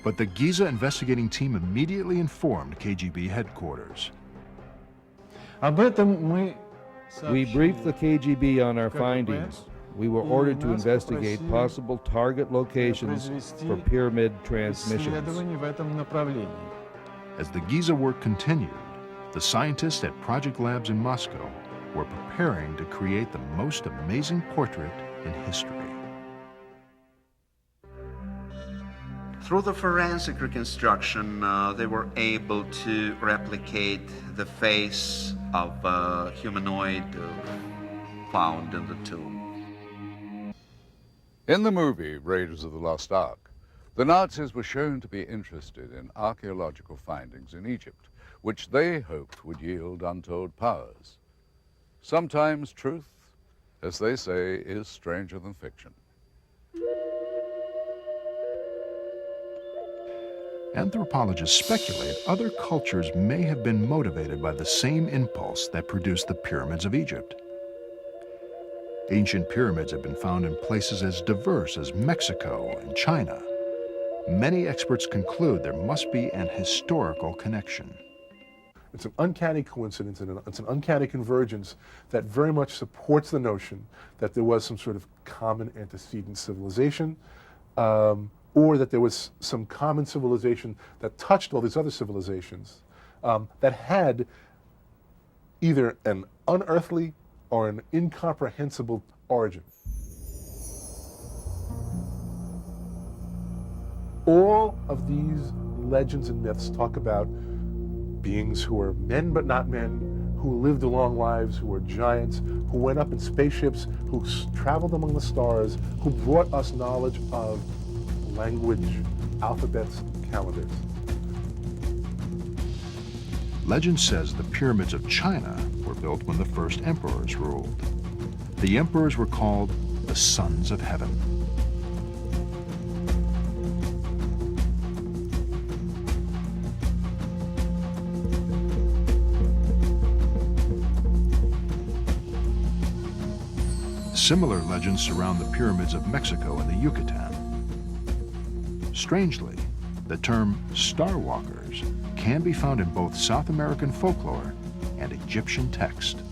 but the Giza investigating team immediately informed KGB headquarters. We briefed the KGB on our findings. We were ordered to investigate possible target locations for pyramid transmissions. As the Giza work continued, the scientists at project labs in Moscow were preparing to create the most amazing portrait in history. Through the forensic reconstruction, they were able to replicate the face of a humanoid found in the tomb. In the movie Raiders of the Lost Ark, the Nazis were shown to be interested in archaeological findings in Egypt, which they hoped would yield untold powers. Sometimes truth, as they say, is stranger than fiction. Anthropologists speculate other cultures may have been motivated by the same impulse that produced the pyramids of Egypt. Ancient pyramids have been found in places as diverse as Mexico and China. Many experts conclude there must be an historical connection. It's an uncanny coincidence and it's an uncanny convergence that very much supports the notion that there was some sort of common antecedent civilization, or that there was some common civilization that touched all these other civilizations that had either an unearthly or an incomprehensible origin. All of these legends and myths talk about beings who are men but not men, who lived long lives, who were giants, who went up in spaceships, who traveled among the stars, who brought us knowledge of language, alphabets, calendars. Legend says the pyramids of China were built when the first emperors ruled. The emperors were called the Sons of Heaven. Similar legends surround the pyramids of Mexico and the Yucatan. Strangely, the term Star Walkers can be found in both South American folklore and Egyptian text.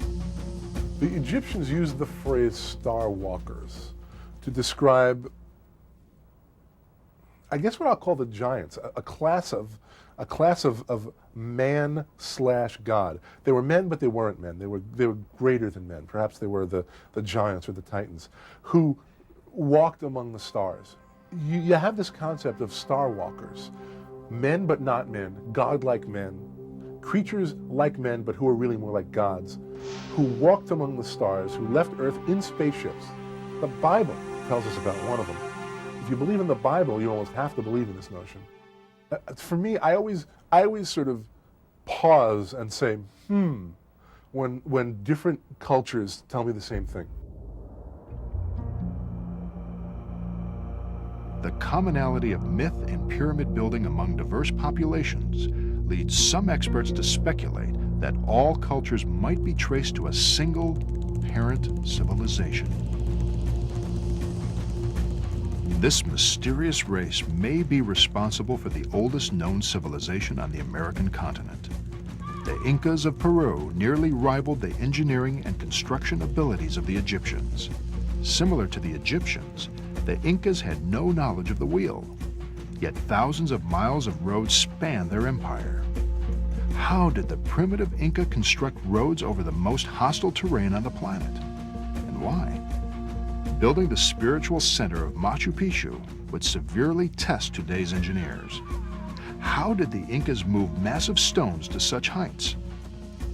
The Egyptians used the phrase Star Walkers to describe, I guess what I'll call the giants, a class of man/God. They were men, but they weren't men. They were greater than men. Perhaps they were the giants or the titans who walked among the stars. You have this concept of star walkers, men but not men, godlike men, creatures like men but who are really more like gods, who walked among the stars, who left Earth in spaceships. The Bible tells us about one of them. If you believe in the Bible, you almost have to believe in this notion. For me, I always sort of pause and say, when different cultures tell me the same thing. The commonality of myth and pyramid building among diverse populations leads some experts to speculate that all cultures might be traced to a single parent civilization. This mysterious race may be responsible for the oldest known civilization on the American continent. The Incas of Peru nearly rivaled the engineering and construction abilities of the Egyptians. Similar to the Egyptians, the Incas had no knowledge of the wheel, yet thousands of miles of roads spanned their empire. How did the primitive Inca construct roads over the most hostile terrain on the planet? And why? Building the spiritual center of Machu Picchu would severely test today's engineers. How did the Incas move massive stones to such heights?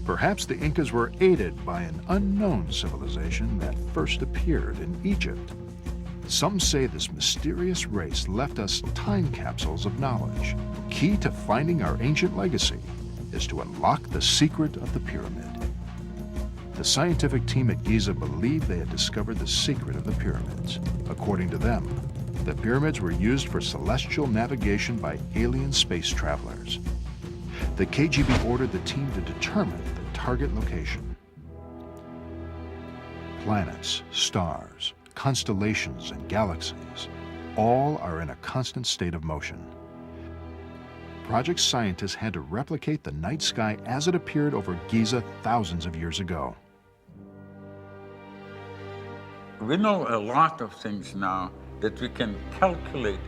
Perhaps the Incas were aided by an unknown civilization that first appeared in Egypt. Some say this mysterious race left us time capsules of knowledge. Key to finding our ancient legacy is to unlock the secret of the pyramid. The scientific team at Giza believed they had discovered the secret of the pyramids. According to them, the pyramids were used for celestial navigation by alien space travelers. The KGB ordered the team to determine the target location. Planets, stars, constellations, and galaxies, all are in a constant state of motion. Project scientists had to replicate the night sky as it appeared over Giza thousands of years ago. We know a lot of things now that we can calculate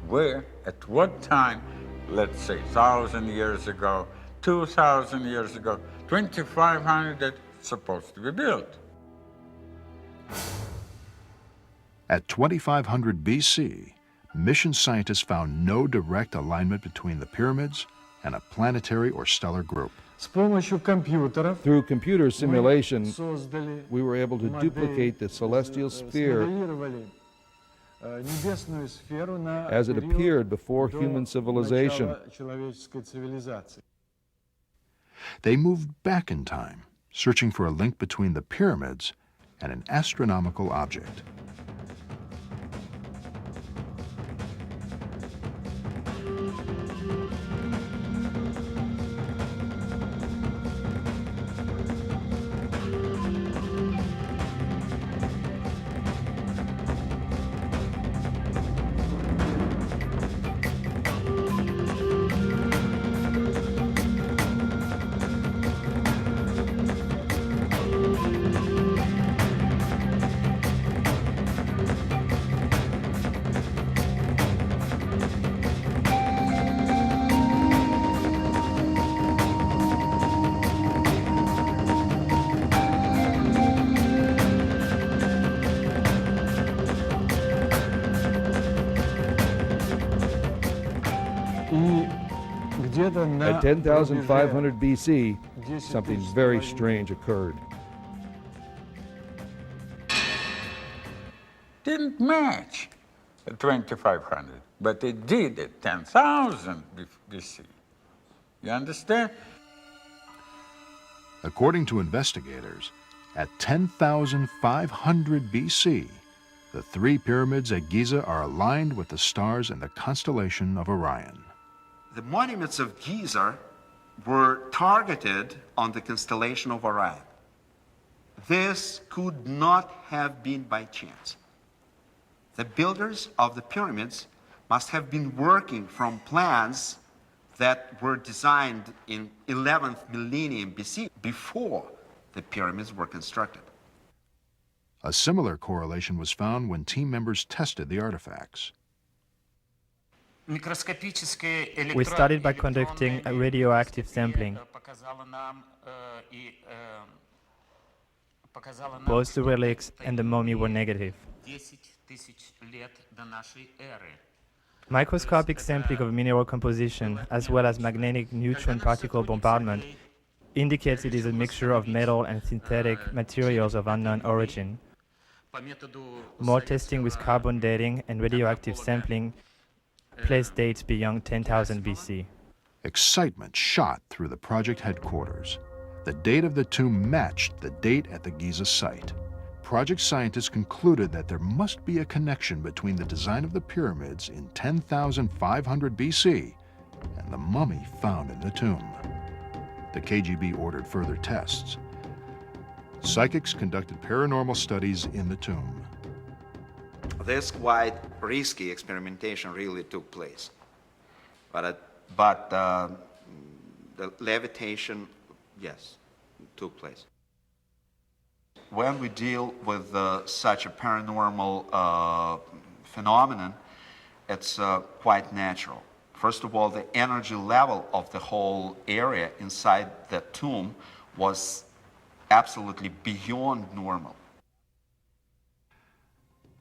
where, at what time, let's say 1,000 years ago, 2,000 years ago, 2,500, supposed to be built. At 2500 BC, mission scientists found no direct alignment between the pyramids and a planetary or stellar group. Through computer simulation, we were able to duplicate the celestial sphere as it appeared before human civilization. They moved back in time, searching for a link between the pyramids and an astronomical object. At 10,500 BC, something very strange occurred. Didn't match at 2500, but it did at 10,000 BC. You understand? According to investigators, at 10,500 BC, the three pyramids at Giza are aligned with the stars in the constellation of Orion. The monuments of Giza were targeted on the constellation of Orion. This could not have been by chance. The builders of the pyramids must have been working from plans that were designed in 11th millennium BC, before the pyramids were constructed. A similar correlation was found when team members tested the artifacts. We started by conducting a radioactive sampling. Both the relics and the mummy were negative. Microscopic sampling of mineral composition, as well as magnetic neutron particle bombardment, indicates it is a mixture of metal and synthetic materials of unknown origin. More testing with carbon dating and radioactive sampling placed dates beyond 10,000 BC. Excitement shot through the project headquarters. The date of the tomb matched the date at the Giza site. Project scientists concluded that there must be a connection between the design of the pyramids in 10,500 BC and the mummy found in the tomb. The KGB ordered further tests. Psychics conducted paranormal studies in the tomb. This quite risky experimentation really took place. But the levitation, yes, took place. When we deal with such a paranormal phenomenon, it's quite natural. First of all, the energy level of the whole area inside the tomb was absolutely beyond normal.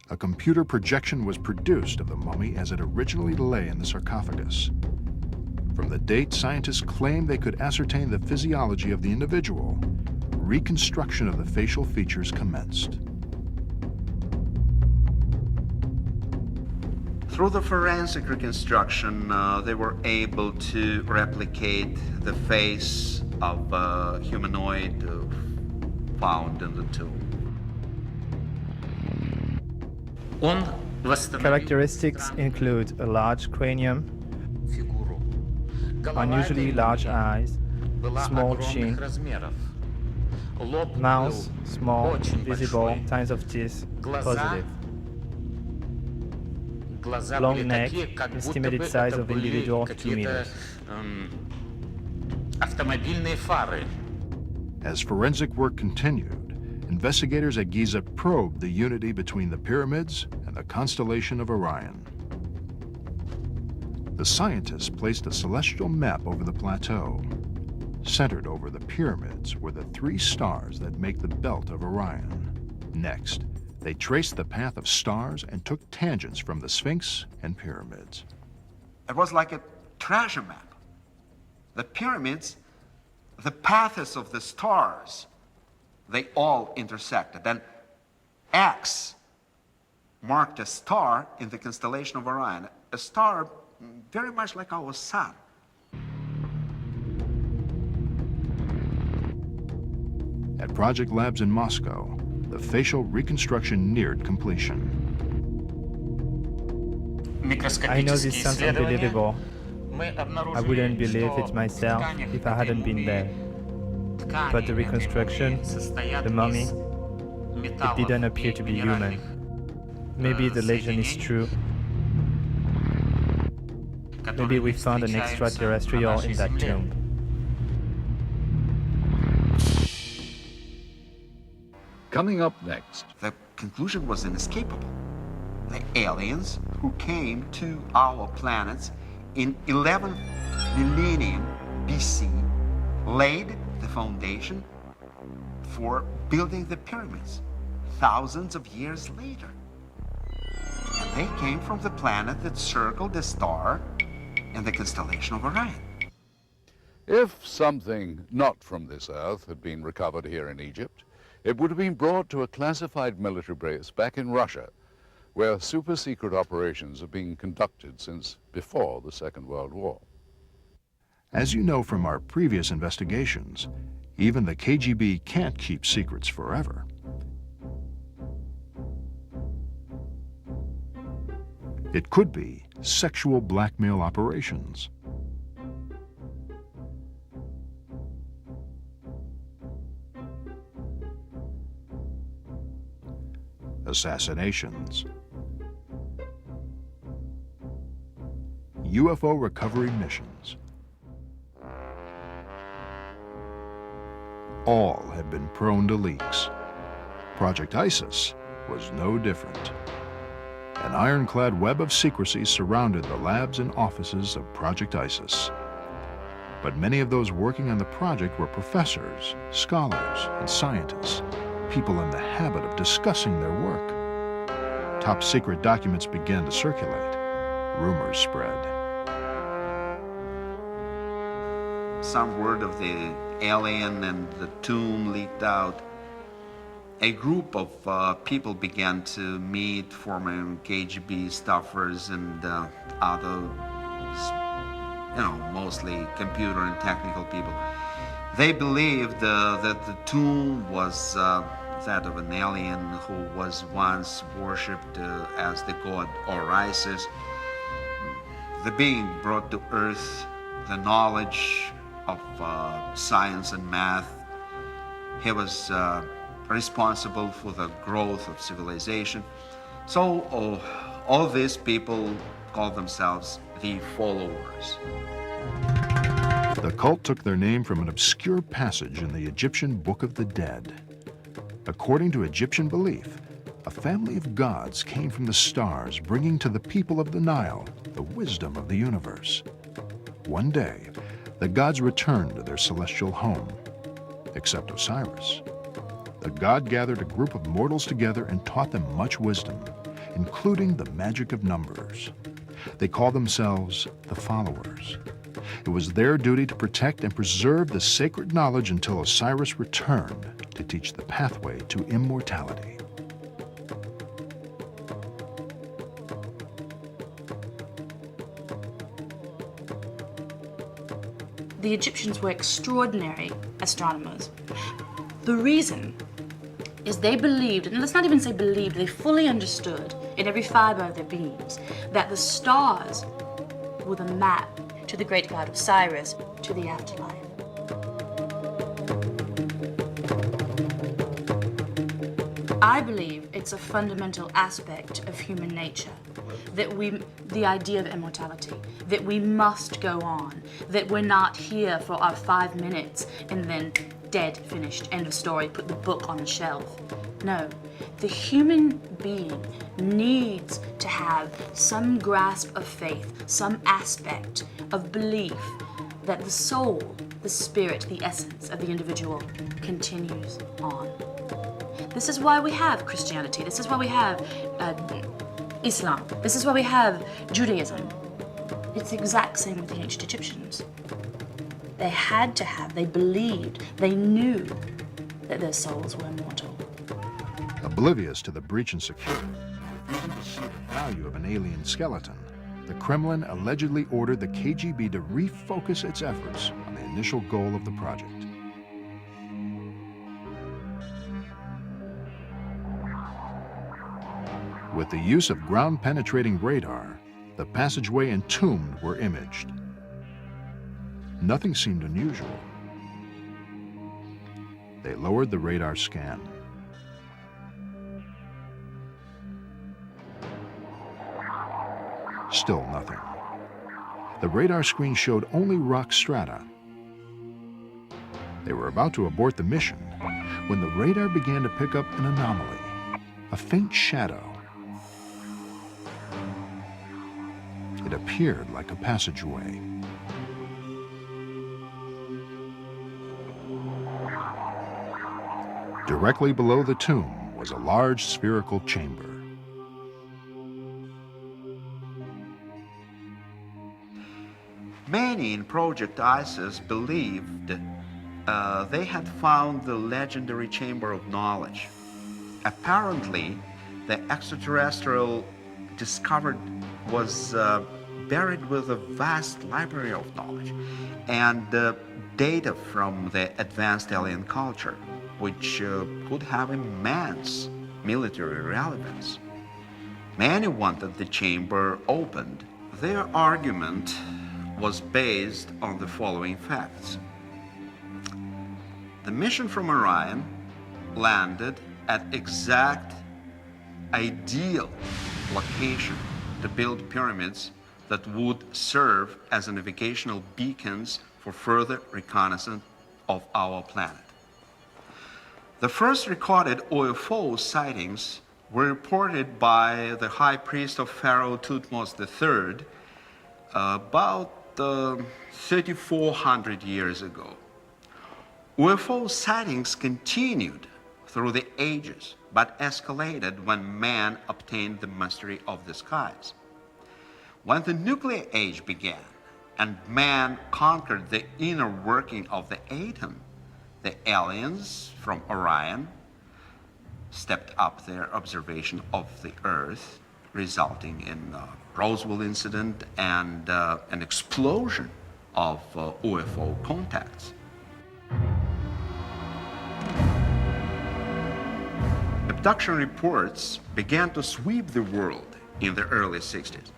A computer projection was produced of the mummy as it originally lay in the sarcophagus. From the date scientists claimed they could ascertain the physiology of the individual, reconstruction of the facial features commenced. Through the forensic reconstruction, they were able to replicate the face of a humanoid found in the tomb. Characteristics include a large cranium, unusually large eyes, small chin, mouth small, visible, signs of teeth positive, long neck, estimated size of individual 2 meters. As forensic work continued, investigators at Giza probed the unity between the pyramids and the constellation of Orion. The scientists placed a celestial map over the plateau. Centered over the pyramids were the 3 stars that make the belt of Orion. Next, they traced the path of stars and took tangents from the Sphinx and pyramids. It was like a treasure map. The pyramids, the paths of the stars, they all intersected. And X marked a star in the constellation of Orion, a star very much like our sun. At project labs in Moscow, the facial reconstruction neared completion. I know this sounds unbelievable. I wouldn't believe it myself if I hadn't been there. But the reconstruction, the mummy, it didn't appear to be human. Maybe the legend is true. Maybe we found an extraterrestrial in that tomb. Coming up next. The conclusion was inescapable. The aliens who came to our planets in 11 millennium BC laid the foundation for building the pyramids thousands of years later. And they came from the planet that circled the star in the constellation of Orion. If something not from this earth had been recovered here in Egypt, it would have been brought to a classified military base back in Russia, where super-secret operations have been conducted since before the Second World War. As you know from our previous investigations, even the KGB can't keep secrets forever. It could be sexual blackmail operations. Assassinations. UFO recovery missions. All have been prone to leaks. Project ISIS was no different. An ironclad web of secrecy surrounded the labs and offices of Project ISIS. But many of those working on the project were professors, scholars, and scientists, people in the habit of discussing their work. Top secret documents began to circulate. Rumors spread. Some word of the alien and the tomb leaked out. A group of people began to meet, former KGB staffers and other, mostly computer and technical people. They believed that the tomb was that of an alien who was once worshipped as the god URSS. The being brought to Earth the knowledge of science and math. He was responsible for the growth of civilization. So all these people call themselves the followers. The cult took their name from an obscure passage in the Egyptian Book of the Dead. According to Egyptian belief, a family of gods came from the stars, bringing to the people of the Nile the wisdom of the universe. One day, the gods returned to their celestial home, except Osiris. The god gathered a group of mortals together and taught them much wisdom, including the magic of numbers. They called themselves the followers. It was their duty to protect and preserve the sacred knowledge until Osiris returned to teach the pathway to immortality. The Egyptians were extraordinary astronomers. The reason is they believed, and let's not even say believed, they fully understood in every fiber of their beings that the stars were the map to the great god Osiris, to the afterlife. I believe it's a fundamental aspect of human nature that the idea of immortality, that we must go on, that we're not here for our 5 minutes and then dead, finished, end of story, put the book on the shelf. No, the human being needs to have some grasp of faith, some aspect of belief that the soul, the spirit, the essence of the individual continues on. This is why we have Christianity. This is why we have Islam. This is why we have Judaism. It's the exact same with the ancient Egyptians. They had to have, they believed, they knew that their souls were immortal. Oblivious to the breach in security, refusing to see the value of an alien skeleton, the Kremlin allegedly ordered the KGB to refocus its efforts on the initial goal of the project. With the use of ground-penetrating radar, the passageway and tomb were imaged. Nothing seemed unusual. They lowered the radar scan. Still nothing. The radar screen showed only rock strata. They were about to abort the mission when the radar began to pick up an anomaly, a faint shadow. It appeared like a passageway. Directly below the tomb was a large spherical chamber. Many in Project ISIS believed they had found the legendary Chamber of Knowledge. Apparently, the extraterrestrial discovered was buried with a vast library of knowledge and data from the advanced alien culture, which could have immense military relevance. Many wanted the chamber opened. Their argument was based on the following facts. The mission from Orion landed at exact ideal location to build pyramids that would serve as navigational beacons for further reconnaissance of our planet. The first recorded UFO sightings were reported by the high priest of Pharaoh Thutmose III about 3,400 years ago. UFO sightings continued through the ages, but escalated when man obtained the mastery of the skies. When the nuclear age began and man conquered the inner working of the atom, the aliens from Orion stepped up their observation of the Earth, resulting in the Roswell incident and an explosion of UFO contacts. Abduction reports began to sweep the world in the early 60s.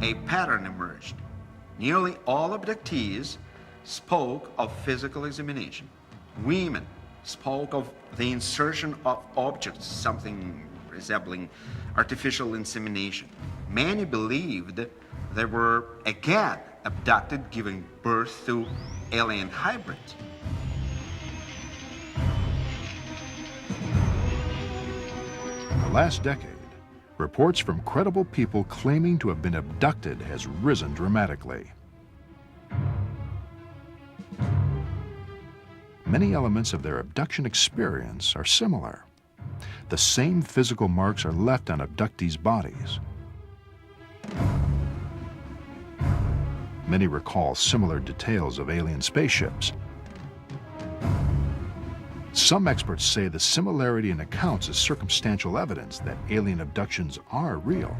A pattern emerged. Nearly all abductees spoke of physical examination. Women spoke of the insertion of objects, something resembling artificial insemination. Many believed they were again abducted, giving birth to alien hybrids. In the last decade, reports from credible people claiming to have been abducted has risen dramatically. Many elements of their abduction experience are similar. The same physical marks are left on abductees' bodies. Many recall similar details of alien spaceships. Some experts say the similarity in accounts is circumstantial evidence that alien abductions are real.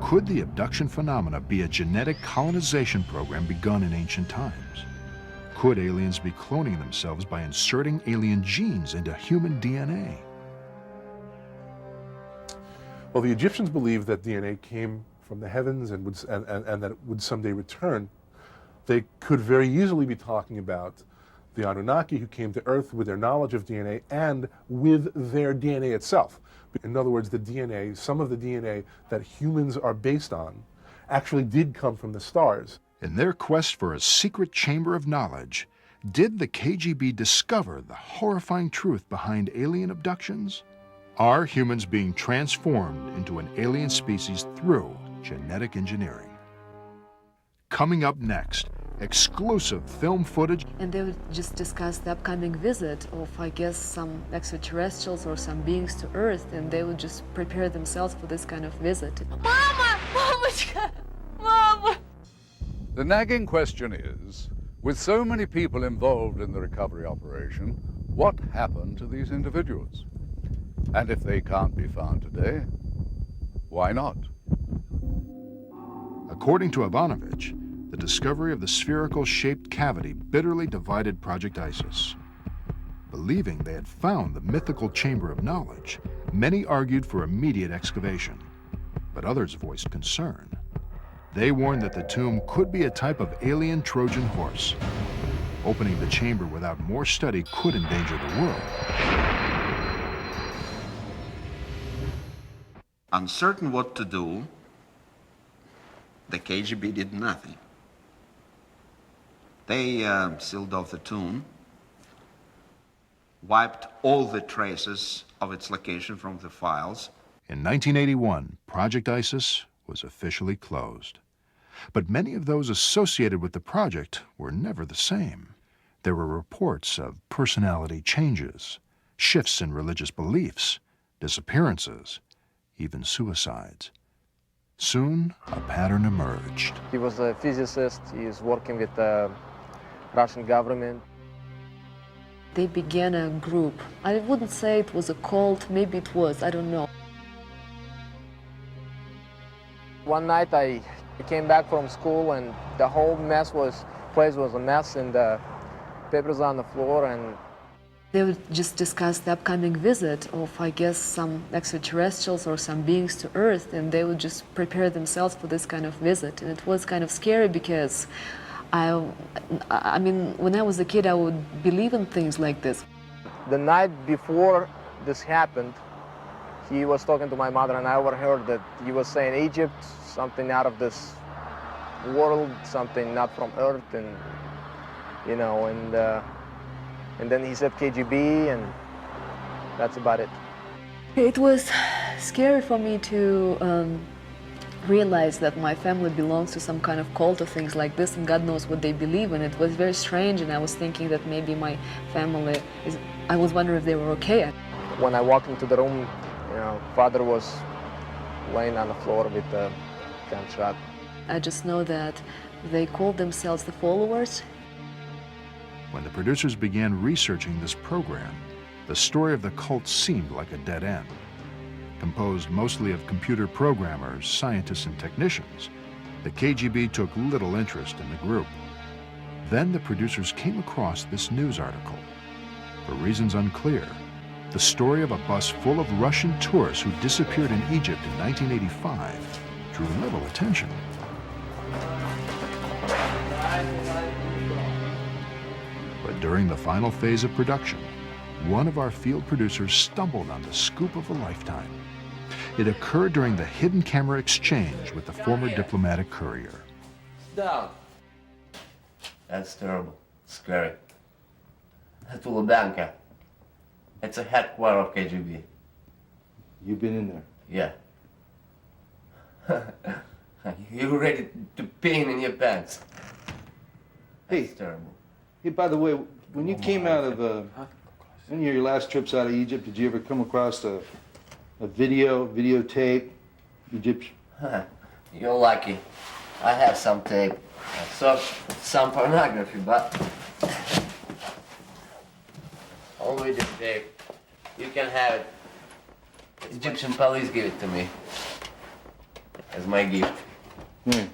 Could the abduction phenomena be a genetic colonization program begun in ancient times? Could aliens be cloning themselves by inserting alien genes into human DNA? Well, the Egyptians believed that DNA came from the heavens and that it would someday return. They could very easily be talking about the Anunnaki who came to Earth with their knowledge of DNA and with their DNA itself. In other words, the DNA, some of the DNA that humans are based on, actually did come from the stars. In their quest for a secret chamber of knowledge, did the KGB discover the horrifying truth behind alien abductions? Are humans being transformed into an alien species through genetic engineering? Coming up next, exclusive film footage. And they would just discuss the upcoming visit of, I guess, some extraterrestrials or some beings to Earth, and they would just prepare themselves for this kind of visit. Mama! Mama's Mama! The nagging question is, with so many people involved in the recovery operation, what happened to these individuals? And if they can't be found today, why not? According to Ivanovich, the discovery of the spherical-shaped cavity bitterly divided Project ISIS. Believing they had found the mythical chamber of knowledge, many argued for immediate excavation, but others voiced concern. They warned that the tomb could be a type of alien Trojan horse. Opening the chamber without more study could endanger the world. Uncertain what to do, the KGB did nothing. They sealed off the tomb, wiped all the traces of its location from the files. In 1981, Project ISIS was officially closed. But many of those associated with the project were never the same. There were reports of personality changes, shifts in religious beliefs, disappearances, even suicides. Soon, a pattern emerged. He was a physicist. He is working with the Russian government. They began a group. I wouldn't say it was a cult, maybe it was, I don't know. One night I came back from school and the whole place was a mess, and the papers on the floor, and they would just discuss the upcoming visit of, I guess, some extraterrestrials or some beings to Earth, and they would just prepare themselves for this kind of visit. And it was kind of scary because I mean, when I was a kid, I would believe in things like this. The night before this happened, he was talking to my mother, and I overheard that he was saying Egypt, something out of this world, something not from Earth, and you know, and then he said KGB, and that's about it. It was scary for me to realize that my family belongs to some kind of cult or things like this, and God knows what they believe in. It was very strange, and I was thinking that maybe my family is, I was wondering if they were okay. When I walked into the room, you know, father was laying on the floor with a gunshot. I just know that they called themselves the Followers. When the producers began researching this program, the story of the cult seemed like a dead end. Composed mostly of computer programmers, scientists, and technicians, the KGB took little interest in the group. Then the producers came across this news article. For reasons unclear, the story of a bus full of Russian tourists who disappeared in Egypt in 1985 drew little attention. But during the final phase of production, one of our field producers stumbled on the scoop of a lifetime. It occurred during the hidden camera exchange with the former diplomatic courier. Down. That's terrible. Scary. That's Lubyanka. It's a headquarters of KGB. You've been in there? Yeah. You ready to pee in your pants? That's terrible. Hey, by the way, when you came out of any of your last trips out of Egypt, did you ever come across a videotape, Egyptian? You're lucky. I have some tape. I saw some pornography, but only the tape. You can have it. Egyptian police give it to me as my gift. Yes.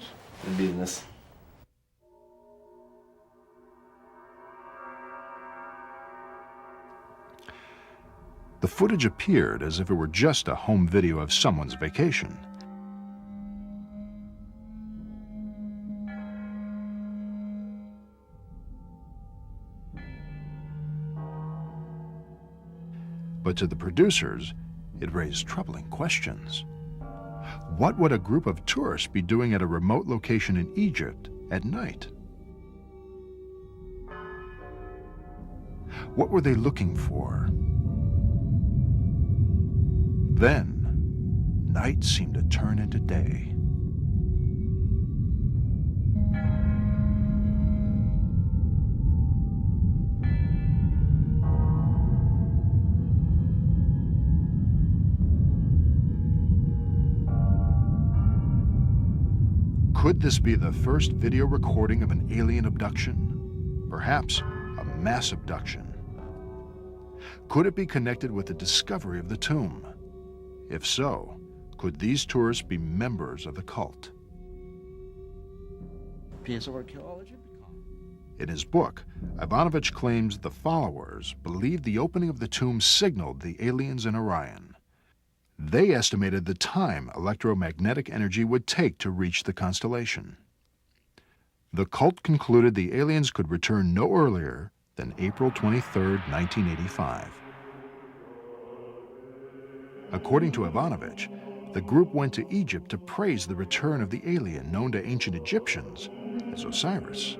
The business. The footage appeared as if it were just a home video of someone's vacation. But to the producers, it raised troubling questions. What would a group of tourists be doing at a remote location in Egypt at night. What were they looking for? Then, night seemed to turn into day. Could this be the first video recording of an alien abduction? Perhaps a mass abduction. Could it be connected with the discovery of the tomb? If so, could these tourists be members of the cult? Piece of archaeology? In his book, Ivanovich claims the followers believed the opening of the tomb signaled the aliens in Orion. They estimated the time electromagnetic energy would take to reach the constellation. The cult concluded the aliens could return no earlier than April 23, 1985. According to Ivanovich, the group went to Egypt to praise the return of the alien known to ancient Egyptians as Osiris.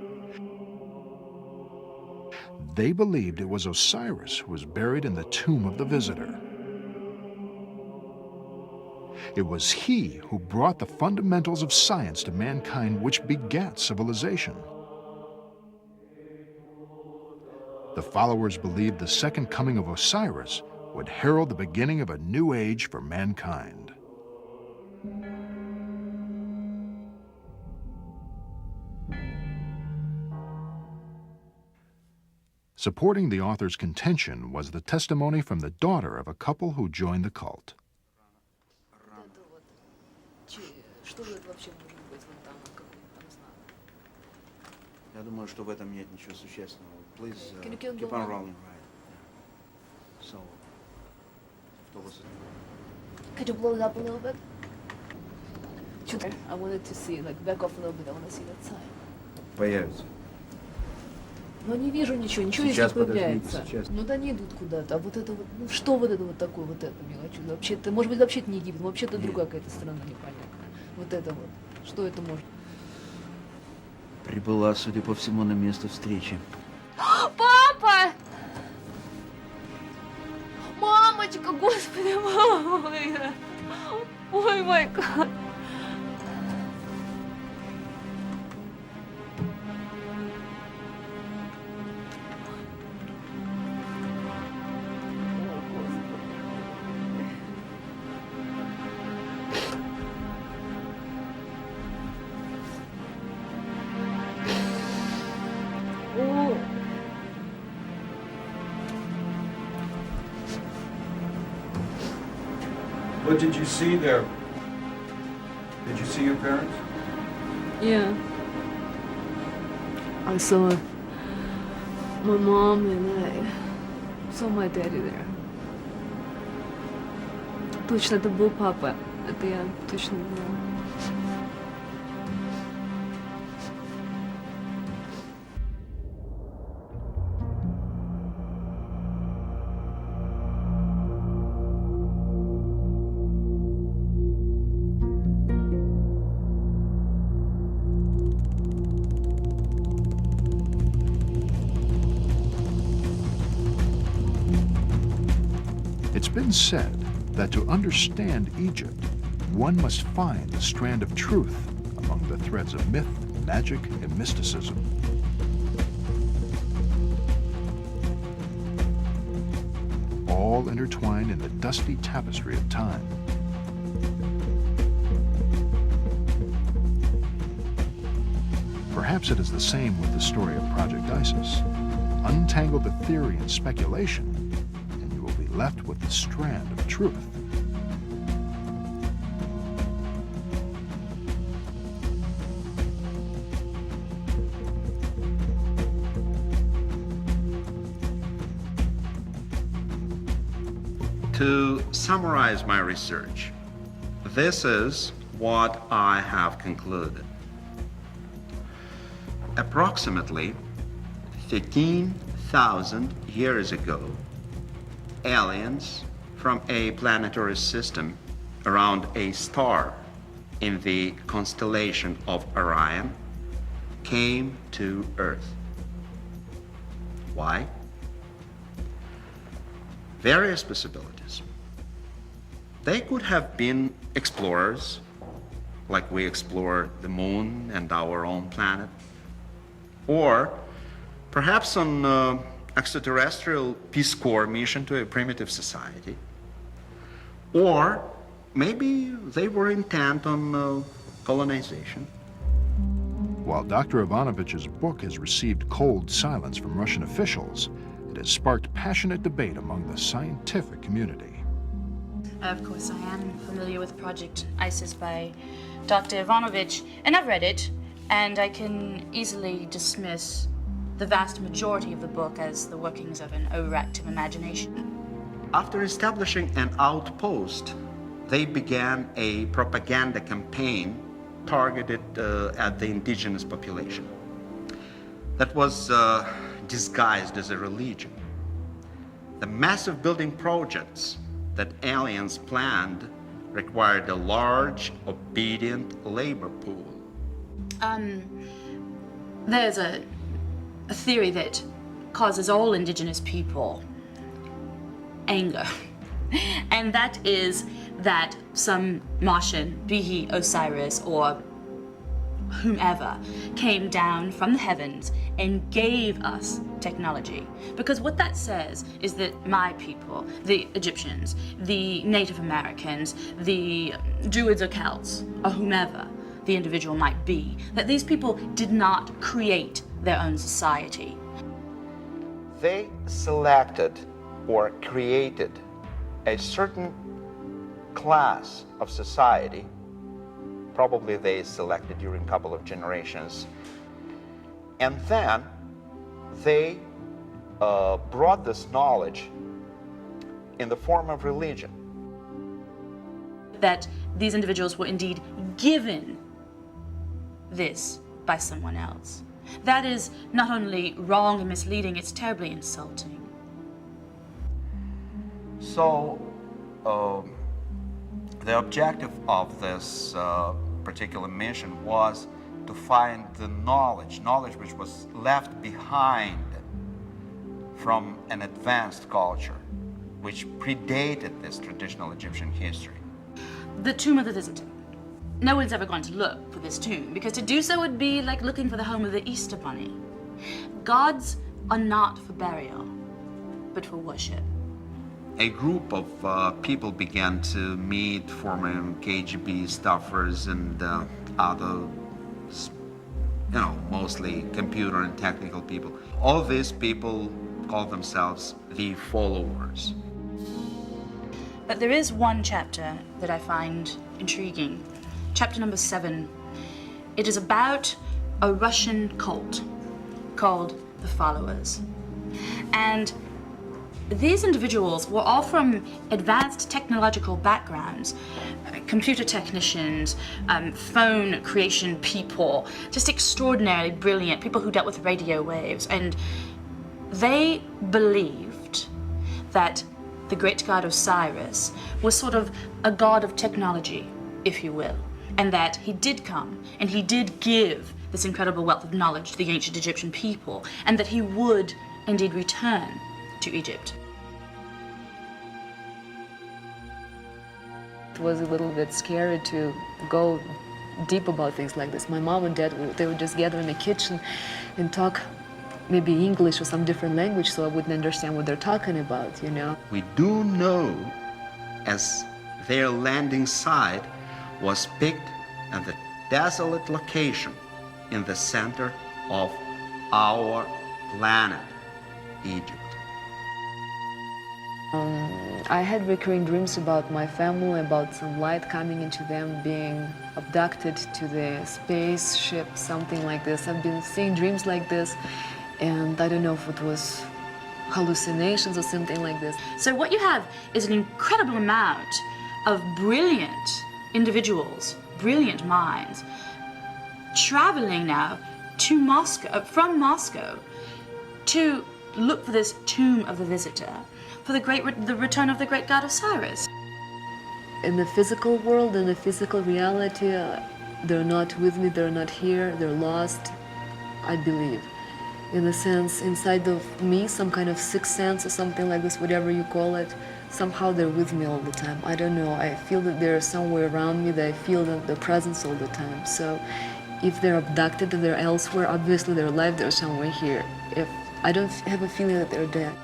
They believed it was Osiris who was buried in the tomb of the visitor. It was he who brought the fundamentals of science to mankind, which begat civilization. The followers believed the second coming of Osiris would herald the beginning of a new age for mankind. Supporting the author's contention was the testimony from the daughter of a couple who joined the cult. Я думаю, что в этом нет ничего существенного. Please keep on rolling, right? Yeah. So, what was it? Could you blow it up a little bit? I wanted to see, like, back off a little bit. I want to see that sign. Появится. Но не вижу ничего, ничего здесь не появляется. Ну да, они идут куда-то. А вот это вот, ну что вот это вот такое, вот это мелочь? Вообще-то, может быть, вообще-то не Египет, вообще-то другая какая-то страна непонятная. Вот это вот. Что это может? Прибыла, судя по всему, на место встречи. Папа! Мамочка, господи, мама моя! Ой, май гад! What did you see there? Did you see your parents? Yeah. I saw my mom and I saw my daddy there. Точно, это был папа. Это я точно знаю. It's been said that to understand Egypt, one must find the strand of truth among the threads of myth, magic, and mysticism. All intertwined in the dusty tapestry of time. Perhaps it is the same with the story of Project ISIS. Untangle the theory and speculation, and you will be left with the strand of truth. To summarize my research, this is what I have concluded. Approximately 13,000 years ago, aliens from a planetary system around a star in the constellation of Orion came to Earth. Why? Various possibilities. They could have been explorers, like we explore the moon and our own planet, or perhaps on extraterrestrial Peace Corps mission to a primitive society, or maybe they were intent on colonization. While Dr. Ivanovich's book has received cold silence from Russian officials, it has sparked passionate debate among the scientific community. Of course, I am familiar with Project ISIS by Dr. Ivanovich, and I've read it, and I can easily dismiss the vast majority of the book as the workings of an overactive imagination. After establishing an outpost, they began a propaganda campaign targeted at the indigenous population that was disguised as a religion. The massive building projects that aliens planned required a large, obedient labor pool. There's a theory that causes all indigenous people anger, and that is that some Martian, be he Osiris or whomever, came down from the heavens and gave us technology. Because what that says is that my people, the Egyptians, the Native Americans, the Druids or Celts, or whomever the individual might be, that these people did not create their own society. They selected or created a certain class of society. Probably they selected during a couple of generations. And then they brought this knowledge in the form of religion. That these individuals were indeed given this by someone else. That is not only wrong and misleading, it's terribly insulting. So, the objective of this particular mission was to find the knowledge which was left behind from an advanced culture which predated this traditional Egyptian history. The tomb of the visitor. No one's ever going to look for this tomb, because to do so would be like looking for the home of the Easter Bunny. Gods are not for burial, but for worship. A group of people began to meet, former KGB staffers and other, mostly computer and technical people. All these people call themselves the followers. But there is one chapter that I find intriguing. Chapter number 7. It is about a Russian cult called the Followers. And these individuals were all from advanced technological backgrounds, computer technicians, phone creation people, just extraordinarily brilliant people who dealt with radio waves. And they believed that the great god Osiris was sort of a god of technology, if you will, and that he did come and he did give this incredible wealth of knowledge to the ancient Egyptian people, and that he would indeed return to Egypt. It was a little bit scary to go deep about things like this. My mom and dad, they would just gather in the kitchen and talk maybe English or some different language, so I wouldn't understand what they're talking about, We do know as their landing site was picked at the desolate location in the center of our planet, Egypt. I had recurring dreams about my family, about some light coming into them, being abducted to the spaceship, something like this. I've been seeing dreams like this, and I don't know if it was hallucinations or something like this. So what you have is an incredible amount of brilliant individuals, brilliant minds, traveling now to Moscow, from Moscow, to look for this tomb of the visitor, for the return of the great god Osiris. In the physical world, in the physical reality, they're not with me, they're not here, they're lost. I believe. In a sense, inside of me, some kind of sixth sense or something like this, whatever you call it, somehow they're with me all the time. I don't know, I feel that they're somewhere around me, that I feel that their presence all the time. So if they're abducted and they're elsewhere, obviously they're alive, they're somewhere here. If I don't have a feeling that they're dead.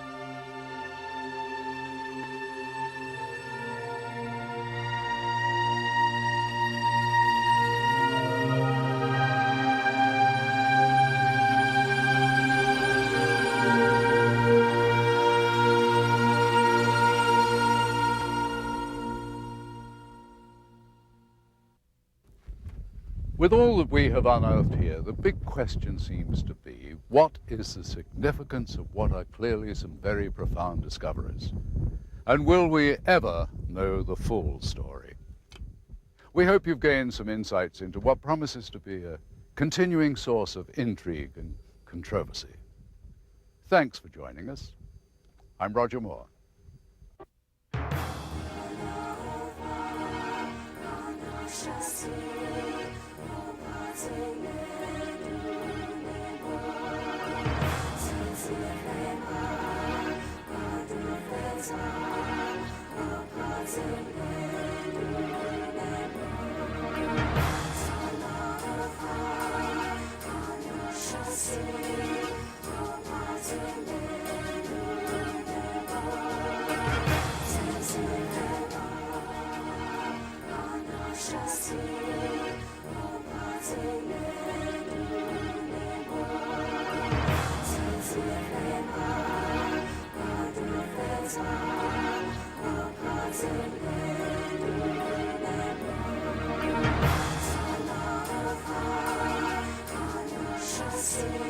With all that we have unearthed here, the big question seems to be, what is the significance of what are clearly some very profound discoveries? And will we ever know the full story? We hope you've gained some insights into what promises to be a continuing source of intrigue and controversy. Thanks for joining us. I'm Roger Moore. See